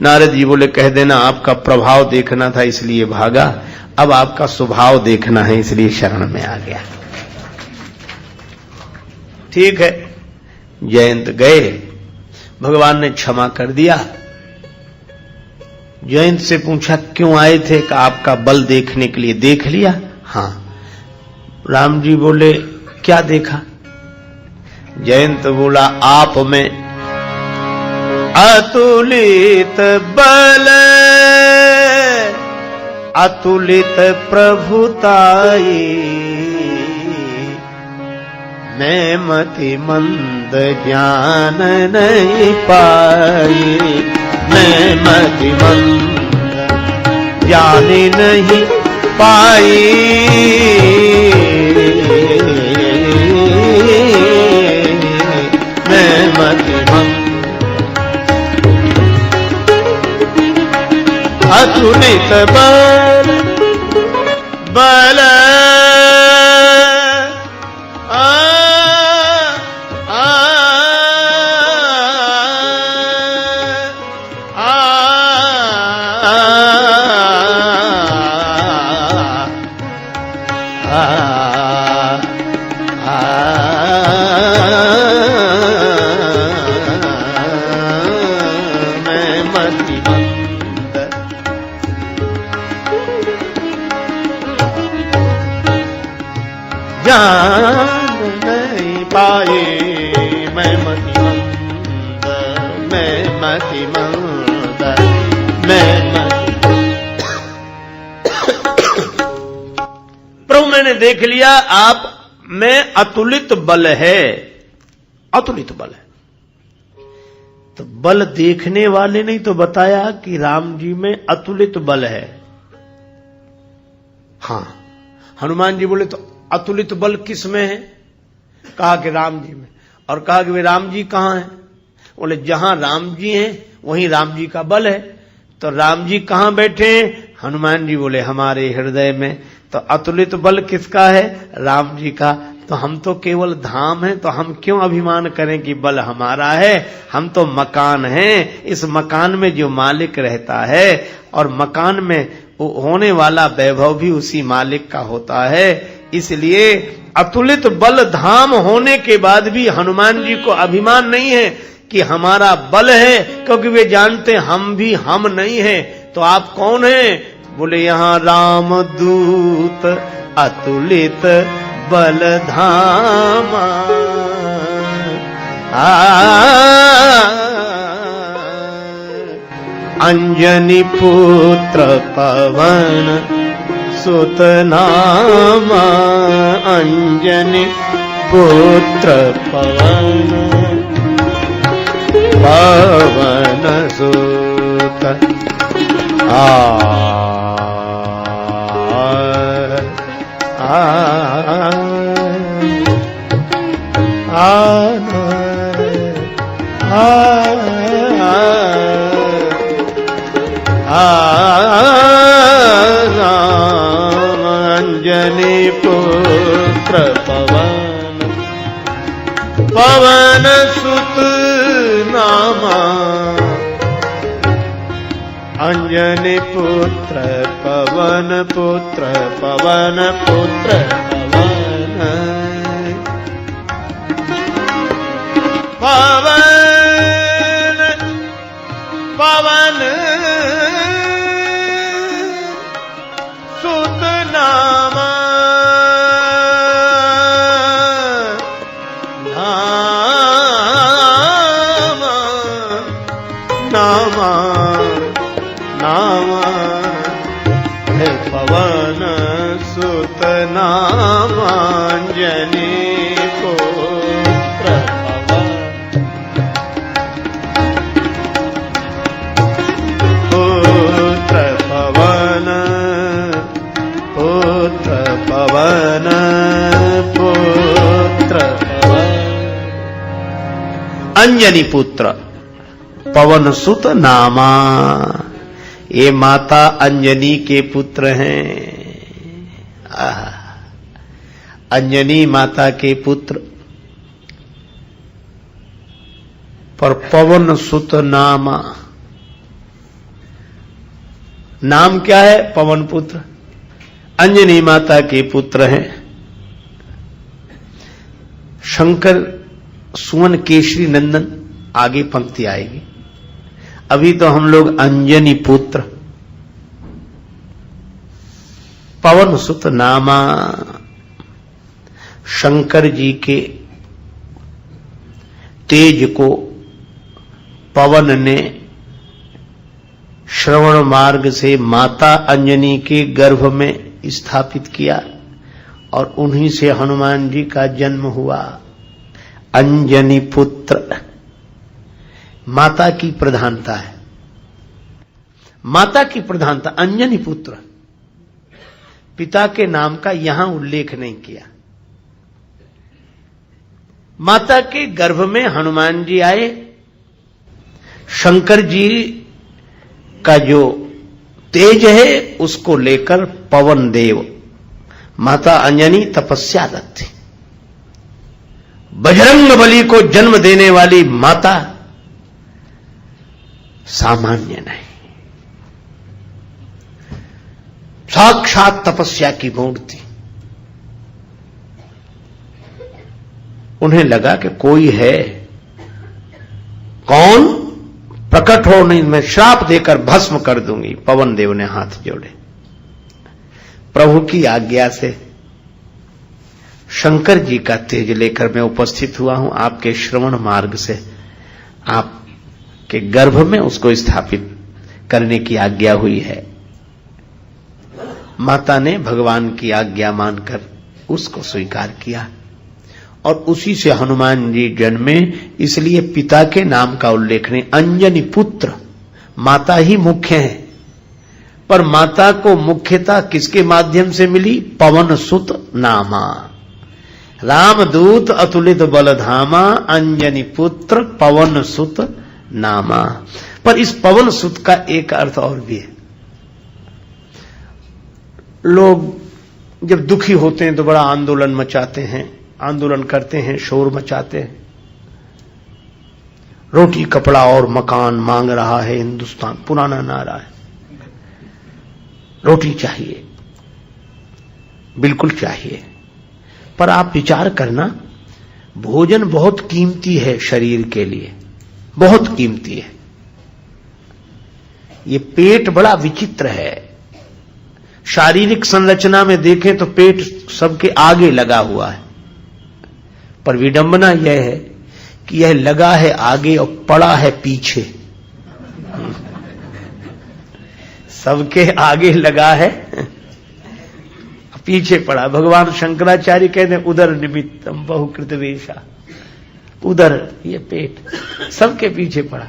नारद जी बोले कह देना आपका प्रभाव देखना था इसलिए भागा, अब आपका स्वभाव देखना है इसलिए शरण में आ गया। ठीक है, जयंत गए, भगवान ने क्षमा कर दिया। जयंत से पूछा क्यों आए थे? कि आपका बल देखने के लिए। देख लिया? हाँ। राम जी बोले क्या देखा? जयंत बोला आप में अतुलित बल, अतुलित प्रभुताई, मैं मति मंद ज्ञान नहीं पाई, मैं मति मंद ज्ञान नहीं पाई, मैं मति मंद अतुलित बल, बल ज्ञान नहीं पाए, मैं मतिमंद, मैं मतिमंद, मैं प्रभु मैंने देख लिया आप में अतुलित बल है, अतुलित बल है। तो बल देखने वाले ने तो बताया कि राम जी में अतुलित बल है। हां, हनुमान जी बोले तो अतुलित बल किस में है? कहा कि राम जी में। और कहा कि वे राम जी कहां हैं? बोले जहां राम जी हैं वहीं राम जी का बल है। तो राम जी कहां बैठे हैं? हनुमान जी बोले हमारे हृदय में। तो अतुलित बल किसका है? राम जी का। तो हम तो केवल धाम हैं, तो हम क्यों अभिमान करें कि बल हमारा है? हम तो मकान हैं, इस मकान में जो मालिक रहता है और मकान में होने वाला वैभव भी उसी मालिक का होता है। इसलिए अतुलित बल धाम होने के बाद भी हनुमान जी को अभिमान नहीं है कि हमारा बल है, क्योंकि वे जानते हम भी हम नहीं हैं। तो आप कौन हैं? बोले यहाँ राम दूत अतुलित बल धामा, अंजनी पुत्र पवन सुत नामा, अंजनी पुत्र पवन पवन सुत अंजनी पुत्र पवन पवन सुत नामा, अंजनी पुत्र पवन पुत्र पवन पुत्र पवन पवन पवन सुत नामा, नामा नामा हे पवन सुत नामा, अंजनी पुत्र पवन पुत्र पवन पुत्र पवन पुत्र पवन, अंजनी पुत्र पवन सुत नामा। ये माता अंजनी के पुत्र हैं। अंजनी माता के पुत्र, पर पवन सुत नामा, नाम क्या है? पवन पुत्र। अंजनी माता के पुत्र हैं। शंकर सुवन केशरी नंदन, आगे पंक्ति आएगी। अभी तो हम लोग अंजनी पुत्र पवन सुत नामा शंकर जी के तेज को पवन ने श्रवण मार्ग से माता अंजनी के गर्भ में स्थापित किया और उन्हीं से हनुमान जी का जन्म हुआ। अंजनी पुत्र, माता की प्रधानता है, माता की प्रधानता। अंजनी पुत्र, पिता के नाम का यहां उल्लेख नहीं किया। माता के गर्भ में हनुमान जी आए। शंकर जी का जो तेज है उसको लेकर पवन देव माता अंजनी तपस्यारत थी। बजरंग बली को जन्म देने वाली माता सामान्य नहीं, साक्षात तपस्या की मूर्ति। उन्हें लगा कि कोई है, कौन? प्रकट हो, नहीं मैं श्राप देकर भस्म कर दूंगी। पवन देव ने हाथ जोड़े। प्रभु की आज्ञा से शंकर जी का तेज लेकर मैं उपस्थित हुआ हूं। आपके श्रवण मार्ग से आपके गर्भ में उसको स्थापित करने की आज्ञा हुई है। माता ने भगवान की आज्ञा मानकर उसको स्वीकार किया और उसी से हनुमान जी जन्मे। इसलिए पिता के नाम का उल्लेख नहीं। अंजनी पुत्र, माता ही मुख्य है, पर माता को मुख्यता किसके माध्यम से मिली? पवन सुत नामा, रामदूत अतुलित बलधामा, अंजनी पुत्र पवन सुत नामा। पर इस पवन सुत का एक अर्थ और भी है। लोग जब दुखी होते हैं तो बड़ा आंदोलन मचाते हैं, आंदोलन करते हैं, शोर मचाते हैं। रोटी कपड़ा और मकान मांग रहा है हिंदुस्तान, पुराना नारा है। रोटी चाहिए, बिल्कुल चाहिए, पर आप विचार करना, भोजन बहुत कीमती है शरीर के लिए, बहुत कीमती है। ये पेट बड़ा विचित्र है। शारीरिक संरचना में देखें तो पेट सबके आगे लगा हुआ है, पर विडंबना यह है कि यह लगा है आगे और पड़ा है पीछे। सबके आगे लगा है, पीछे पड़ा। भगवान शंकराचार्य कहते हैं उदर निमित्तम बहुकृत वेशा। उदर, ये पेट सबके पीछे पड़ा।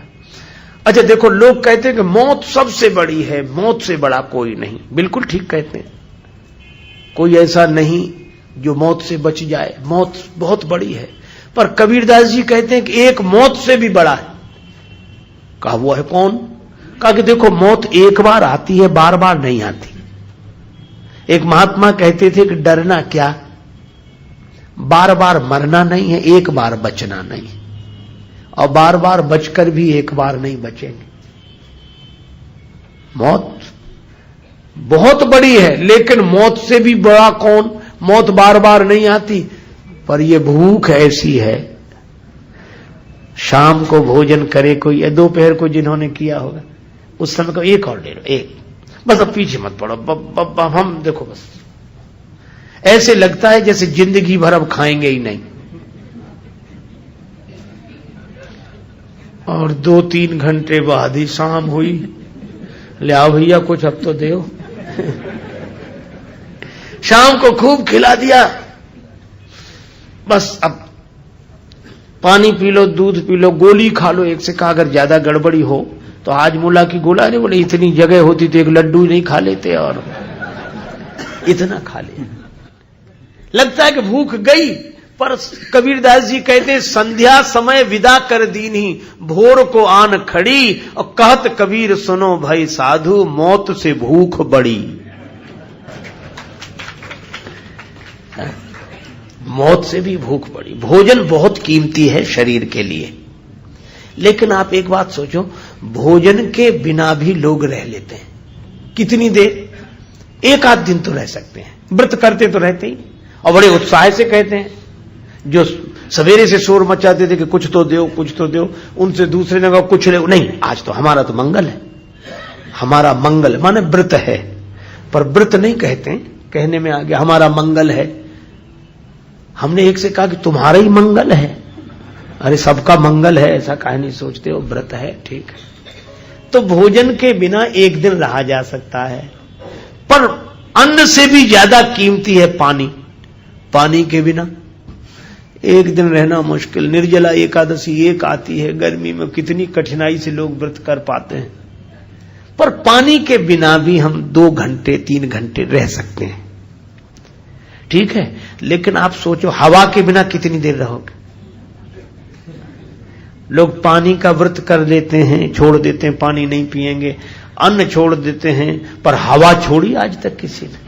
अच्छा देखो, लोग कहते हैं कि मौत सबसे बड़ी है, मौत से बड़ा कोई नहीं। बिल्कुल ठीक कहते हैं, कोई ऐसा नहीं जो मौत से बच जाए। मौत बहुत बड़ी है, पर कबीरदास जी कहते हैं कि एक मौत से भी बड़ा है। कहा वो है कौन? कहा कि देखो, मौत एक बार आती है, बार बार नहीं आती। एक महात्मा कहते थे कि डरना क्या, बार बार मरना नहीं है, एक बार बचना नहीं, और बार बार बचकर भी एक बार नहीं बचेंगे। मौत बहुत बड़ी है, लेकिन मौत से भी बड़ा कौन? मौत बार बार नहीं आती, पर यह भूख ऐसी है। शाम को भोजन करे कोई, या दोपहर को जिन्होंने किया होगा, उस समय को एक और ले लो, एक बस, अब पीछे मत पड़ो। हम देखो, बस ऐसे लगता है जैसे जिंदगी भर अब खाएंगे ही नहीं। और 2-3 घंटे बाद ही शाम हुई, ले आओ भैया कुछ अब तो दो। शाम को खूब खिला दिया, बस अब पानी पी लो, दूध पी लो, गोली खा लो। एक से कहा अगर ज्यादा गड़बड़ी हो तो हाजमोला की गोला नहीं, बोले इतनी जगह होती तो एक लड्डू नहीं खा लेते, और इतना खा ले। लगता है कि भूख गई, पर कबीरदास जी कहते संध्या समय विदा कर दीनी, भोर को आन खड़ी, और कहत कबीर सुनो भाई साधु, मौत से भूख बड़ी। मौत से भी भूख बड़ी। भोजन बहुत कीमती है शरीर के लिए, लेकिन आप एक बात सोचो, भोजन के बिना भी लोग रह लेते हैं। कितनी देर? 1 आध दिन तो रह सकते हैं, व्रत करते तो रहते ही, और बड़े उत्साह से कहते हैं। जो सवेरे से शोर मचाते थे कि कुछ तो दो, कुछ तो दो। उनसे दूसरे ने कहा कुछ नहीं, आज तो हमारा तो मंगल है, हमारा मंगल माने व्रत है। पर व्रत नहीं कहते, कहने में आ गया हमारा मंगल है। हमने एक से कहा कि तुम्हारा ही मंगल है। अरे सबका मंगल है ऐसा काहे नहीं सोचते हो, व्रत है, ठीक है। तो भोजन के बिना एक दिन रहा जा सकता है, पर अन्न से भी ज्यादा कीमती है पानी। पानी के बिना एक दिन रहना मुश्किल। निर्जला एकादशी एक आती है गर्मी में, कितनी कठिनाई से लोग व्रत कर पाते हैं, पर पानी के बिना भी हम 2 घंटे 3 घंटे रह सकते हैं, ठीक है। लेकिन आप सोचो हवा के बिना कितनी देर रहोगे। लोग पानी का व्रत कर लेते हैं, छोड़ देते हैं, पानी नहीं पिएंगे, अन्न छोड़ देते हैं, पर हवा छोड़ी आज तक किसी ने?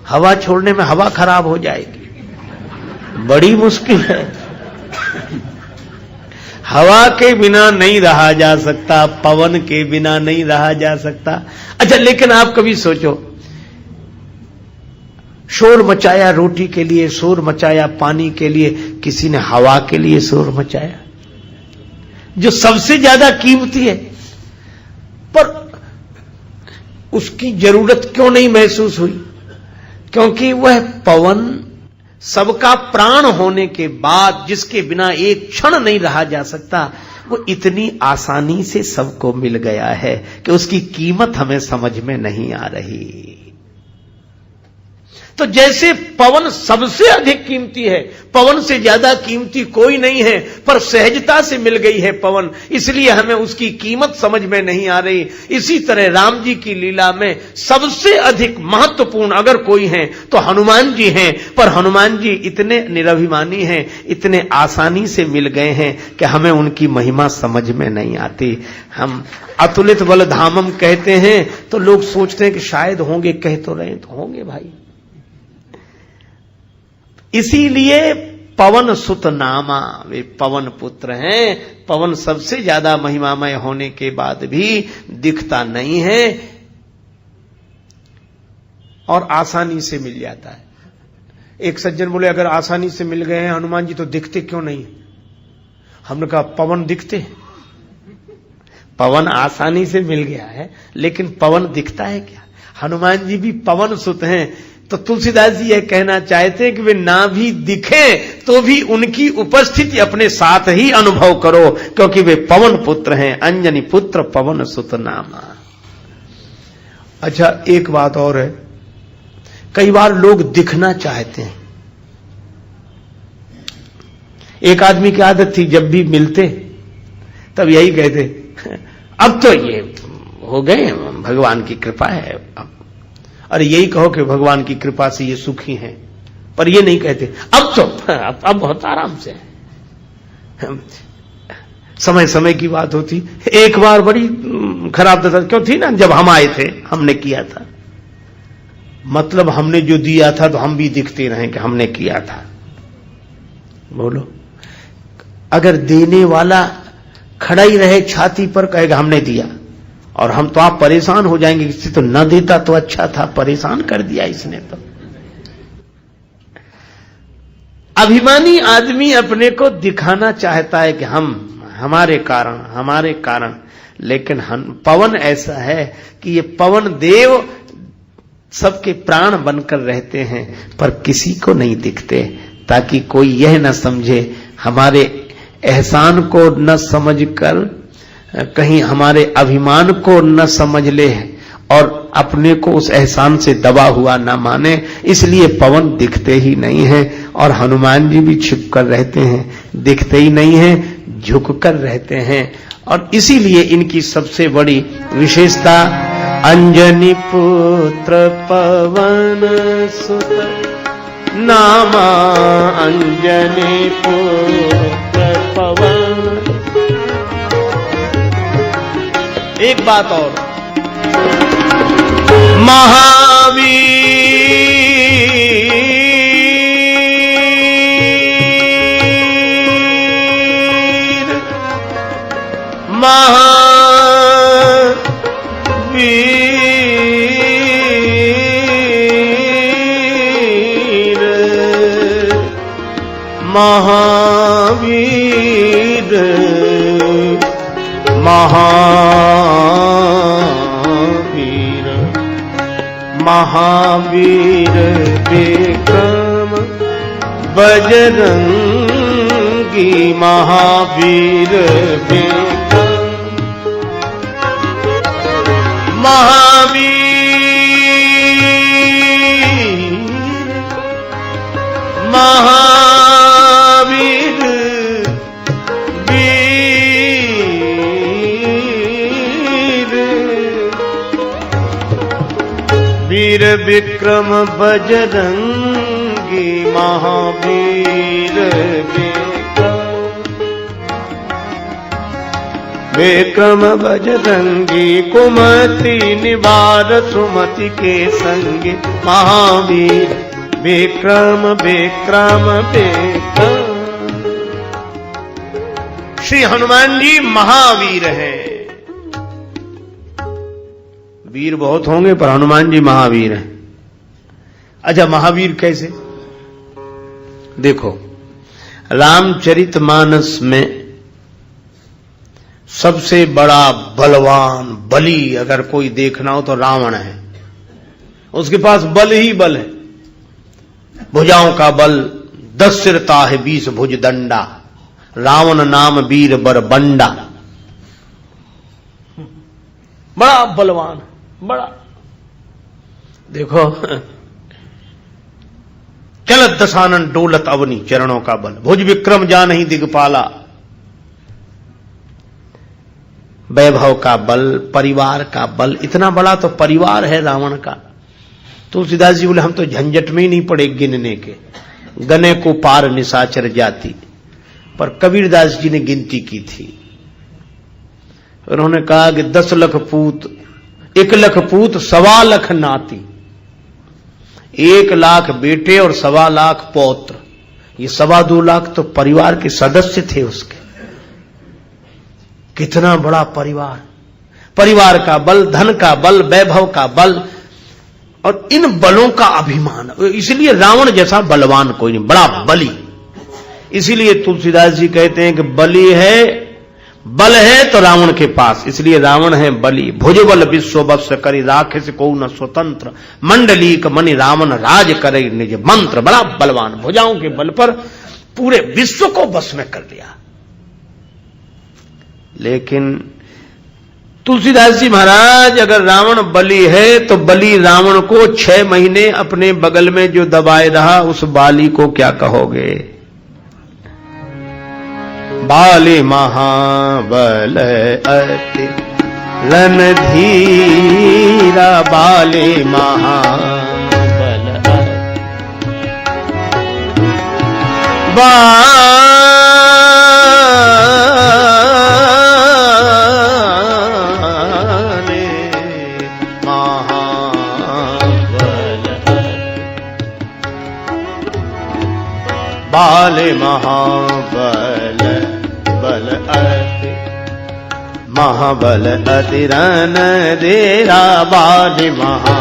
हवा छोड़ने में हवा खराब हो जाएगी, बड़ी मुश्किल है। हवा के बिना नहीं रहा जा सकता, पवन के बिना नहीं रहा जा सकता। अच्छा, लेकिन आप कभी सोचो, शोर मचाया रोटी के लिए, शोर मचाया पानी के लिए, किसी ने हवा के लिए शोर मचाया जो सबसे ज्यादा कीमती है, पर उसकी जरूरत क्यों नहीं महसूस हुई? क्योंकि वह पवन सबका प्राण होने के बाद, जिसके बिना एक क्षण नहीं रहा जा सकता, वो इतनी आसानी से सबको मिल गया है कि उसकी कीमत हमें समझ में नहीं आ रही। तो जैसे पवन सबसे अधिक कीमती है, पवन से ज्यादा कीमती कोई नहीं है, पर सहजता से मिल गई है पवन, इसलिए हमें उसकी कीमत समझ में नहीं आ रही। इसी तरह राम जी की लीला में सबसे अधिक महत्वपूर्ण अगर कोई है तो हनुमान जी हैं, पर हनुमान जी इतने निरभिमानी हैं, इतने आसानी से मिल गए हैं कि हमें उनकी महिमा समझ में नहीं आती। हम अतुलित बल धामम कहते हैं तो लोग सोचते हैं कि शायद होंगे, कह तो रहे तो होंगे भाई। इसीलिए पवन सुत नामा, वे पवन पुत्र हैं। पवन सबसे ज्यादा महिमामय होने के बाद भी दिखता नहीं है और आसानी से मिल जाता है। एक सज्जन बोले अगर आसानी से मिल गए हैं हनुमान जी तो दिखते क्यों नहीं? हमने कहा पवन दिखते, पवन आसानी से मिल गया है, लेकिन पवन दिखता है क्या? हनुमान जी भी पवन सुत हैं। तो तुलसीदास जी यह कहना चाहते हैं कि वे ना भी दिखे तो भी उनकी उपस्थिति अपने साथ ही अनुभव करो, क्योंकि वे पवन पुत्र हैं। अंजनी पुत्र पवन सुत नामा। अच्छा, एक बात और है, कई बार लोग दिखना चाहते हैं। एक आदमी की आदत थी, जब भी मिलते तब यही कहते अब तो ये हो गए, भगवान की कृपा है। अरे यही कहो कि भगवान की कृपा से ये सुखी हैं, पर ये नहीं कहते अब तो अब बहुत आराम से है। समय समय की बात होती। एक बार बड़ी खराब दशा क्यों थी ना, जब हम आए थे हमने किया था, मतलब हमने जो दिया था तो हम भी दिखते रहे कि हमने किया था। बोलो, अगर देने वाला खड़ा ही रहे छाती पर कहेगा हमने दिया, और हम तो आप परेशान हो जाएंगे, किसी तो न देता तो अच्छा था, परेशान कर दिया इसने तो। अभिमानी आदमी अपने को दिखाना चाहता है कि हम हमारे कारण, लेकिन पवन ऐसा है कि ये पवन देव सबके प्राण बनकर रहते हैं, पर किसी को नहीं दिखते, ताकि कोई यह न समझे, हमारे एहसान को न समझकर कहीं हमारे अभिमान को न समझ ले और अपने को उस एहसान से दबा हुआ न माने। इसलिए पवन दिखते ही नहीं है, और हनुमान जी भी छिप कर रहते हैं, दिखते ही नहीं है, झुक कर रहते हैं। और इसीलिए इनकी सबसे बड़ी विशेषता अंजनी पुत्र पवन सुत नामा, अंजनी पुत्र पवन। एक बात और, महावीर महावीर महावीर महावीर विक्रम बजरंगी महावीर विक्रम महावीर महावीर वीर विक्रम बजरंगी महावीर विक्रम बजरंगी कुमति निवार सुमति के संगी महावीर विक्रम विक्रम विक्रम। श्री हनुमान जी महावीर हैं। वीर बहुत होंगे पर हनुमान जी महावीर हैं। अच्छा, महावीर कैसे? देखो, रामचरितमानस में सबसे बड़ा बलवान बली अगर कोई देखना हो तो रावण है। उसके पास बल ही बल है। भुजाओं का बल 10 सिरता है 20 भुज दंडा, रावण नाम वीर बर बंडा। बड़ा बलवान, बड़ा। देखो, चलत दशानन डोलत अवनी चरणों का बल, भुज विक्रम जानहि दिगपाला। वैभव का बल, परिवार का बल, इतना बड़ा तो परिवार है रावण का। तुलसीदास जी बोले हम तो झंझट में ही नहीं पड़े गिनने के, गने को पार निशाचर जाति। पर कबीरदास जी ने गिनती की थी। उन्होंने कहा कि 10 लाख पूत, 1 लाख पूत 1.25 लाख नाती, 1 लाख बेटे और 1.25 लाख पौत्र। ये 2.25 लाख तो परिवार के सदस्य थे उसके। कितना बड़ा परिवार, परिवार का बल, धन का बल, वैभव का बल, और इन बलों का अभिमान। इसलिए रावण जैसा बलवान कोई नहीं, बड़ा बली। इसीलिए तुलसीदास जी कहते हैं कि बली है, बल है तो रावण के पास, इसलिए रावण है बली। भुजबल विश्व बस करी राखे से को न स्वतंत्र, मंडलीक मणि रावण राज करे निज मंत्र। बड़ा बलवान, भुजाओं के बल पर पूरे विश्व को बस में कर लिया। लेकिन तुलसीदास जी महाराज, अगर रावण बली है तो बली रावण को 6 महीने अपने बगल में जो दबाए रहा, उस बाली को क्या कहोगे? बाली महाबल अति रणधीरा, बाली महाबल बाले महाबल बल अति महाबल अति रणधीरा, बाले महाबल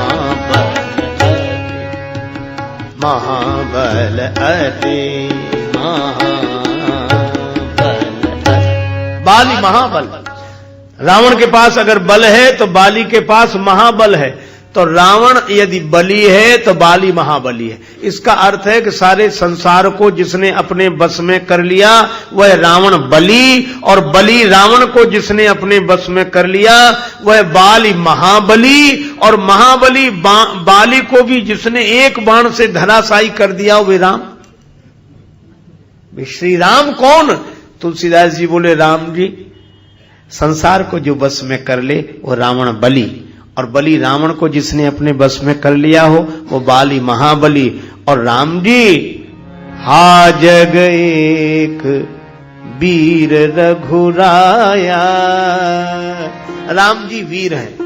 अति बाली महाबल। रावण के पास अगर बल है तो बाली के पास महाबल है, तो रावण यदि बली है तो बाली महाबली है। इसका अर्थ है कि सारे संसार को जिसने अपने बस में कर लिया वह रावण बली, और बली रावण को जिसने अपने बस में कर लिया वह बाली महाबली, और महाबली बाली को भी जिसने एक बाण से धराशायी कर दिया वह राम। श्री राम कौन? तुलसीदास जी बोले राम जी संसार को जो बस में कर ले वो रावण बली, और बली रावण को जिसने अपने बस में कर लिया हो वो बाली महाबली। और राम जी हा जग एक वीर रघुराया, राम जी वीर हैं।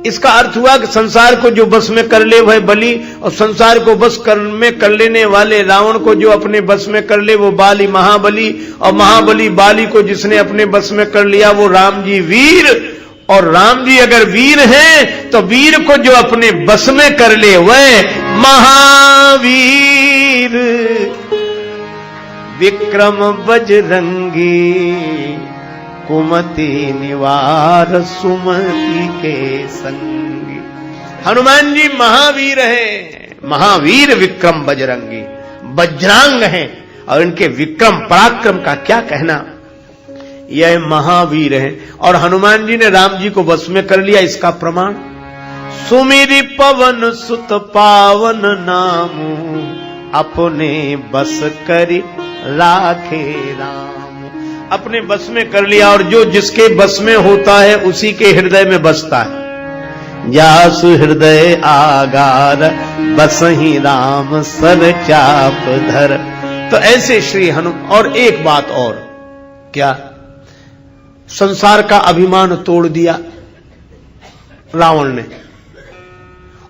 इसका अर्थ हुआ कि संसार को जो बस में कर ले वह बली, और संसार को बस में कर लेने वाले रावण को जो अपने बस में कर ले वो बाली महाबली, और महाबली बाली को जिसने अपने बस में कर लिया वो राम जी वीर। और राम जी अगर वीर हैं तो वीर को जो अपने बस में कर ले वह महावीर। विक्रम बजरंगी, कुमति निवार सुमति के संगी। हनुमान जी महावीर हैं, महावीर विक्रम बजरंगी, वज्रांग हैं, और इनके विक्रम पराक्रम का क्या कहना। यह महावीर हैं और हनुमान जी ने राम जी को वश में कर लिया। इसका प्रमाण सुमिरि पवन सुत पावन नामु, अपने बस करि राखे राम। अपने बस में कर लिया, और जो जिसके बस में होता है उसी के हृदय में बसता है। जासु हृदय आगार, बसहि राम सर चाप धर। तो ऐसे श्री हनुमान। और एक बात और, क्या? संसार का अभिमान तोड़ दिया रावण ने,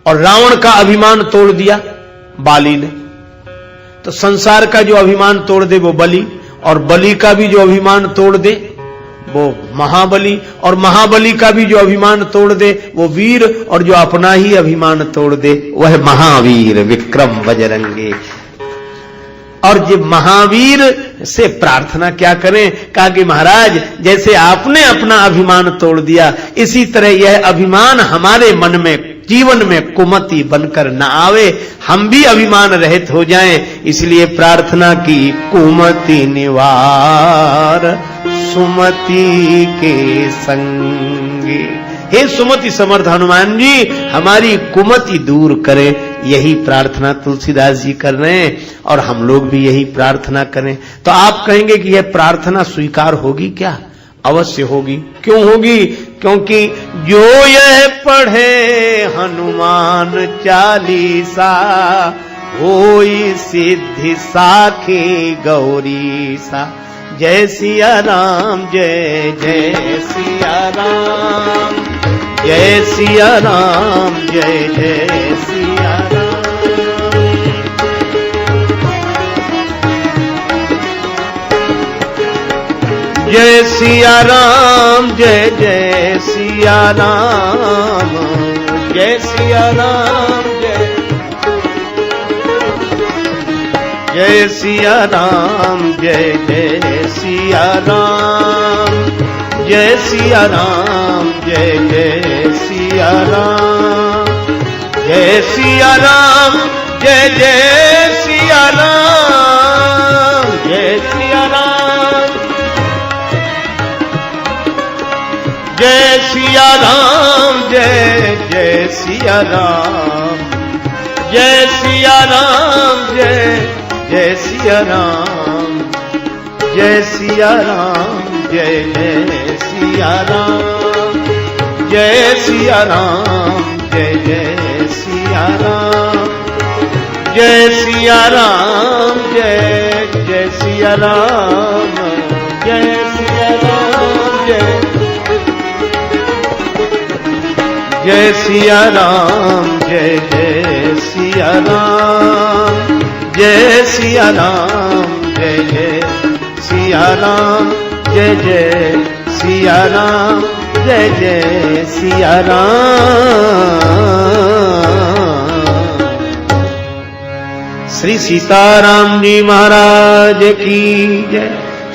और रावण का अभिमान तोड़ दिया बाली ने। तो संसार का जो अभिमान तोड़ दे वो बलि, और बलि का भी जो अभिमान तोड़ दे वो महाबली, और महाबली का भी जो अभिमान तोड़ दे वो वीर, और जो अपना ही अभिमान तोड़ दे वह महावीर विक्रम बजरंगी। और जब महावीर से प्रार्थना क्या करें? कहा कि महाराज जैसे आपने अपना अभिमान तोड़ दिया, इसी तरह यह अभिमान हमारे मन में, जीवन में कुमति बनकर न आवे, हम भी अभिमान रहित हो जाएं। इसलिए प्रार्थना की, कुमति निवार सुमति के संगी। हे सुमति समर्थ हनुमान जी, हमारी कुमति दूर करें। यही प्रार्थना तुलसीदास जी कर रहे हैं, और हम लोग भी यही प्रार्थना करें। तो आप कहेंगे कि यह प्रार्थना स्वीकार होगी क्या? अवश्य होगी। क्यों होगी? क्योंकि जो यह पढ़े हनुमान चालीसा, होई सिद्धि साखे गौरी सा। जय सिया राम, जय जय सिया राम, जय सिया राम, जय जय सिया राम। जय सिया राम, जय जय सिया राम, जय सिया राम, जय सिया राम, जय जय सिया राम, जय सिया राम, जय जय सिया राम, जय सिया राम, जय जय सिया राम, जय सिया राम, जय सिया राम, जय जय सिया राम, जय सिया राम, जय जय सिया राम, जय सिया राम, जय जय सिया राम, जय सिया राम, जय जय सिया राम, जय सिया राम, जय जय सिया राम, जय सिया राम, जय सिया राम, जय जय सिया राम, जय सिया राम, जय जय सिया राम, जय जय सिया राम, जय जय सिया राम। श्री सीताराम जी महाराज की जय,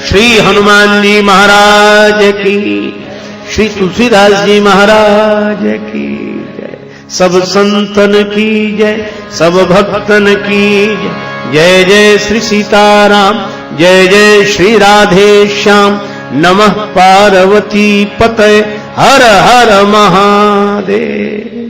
श्री हनुमान जी महाराज की, श्री तुलसीदास जी महाराज की जय, सब संतन की जय, सब भक्तन की जय। जय जय श्री सीताराम, जय जय श्री राधे श्याम। नमः पार्वती पतये, हर हर महादेव।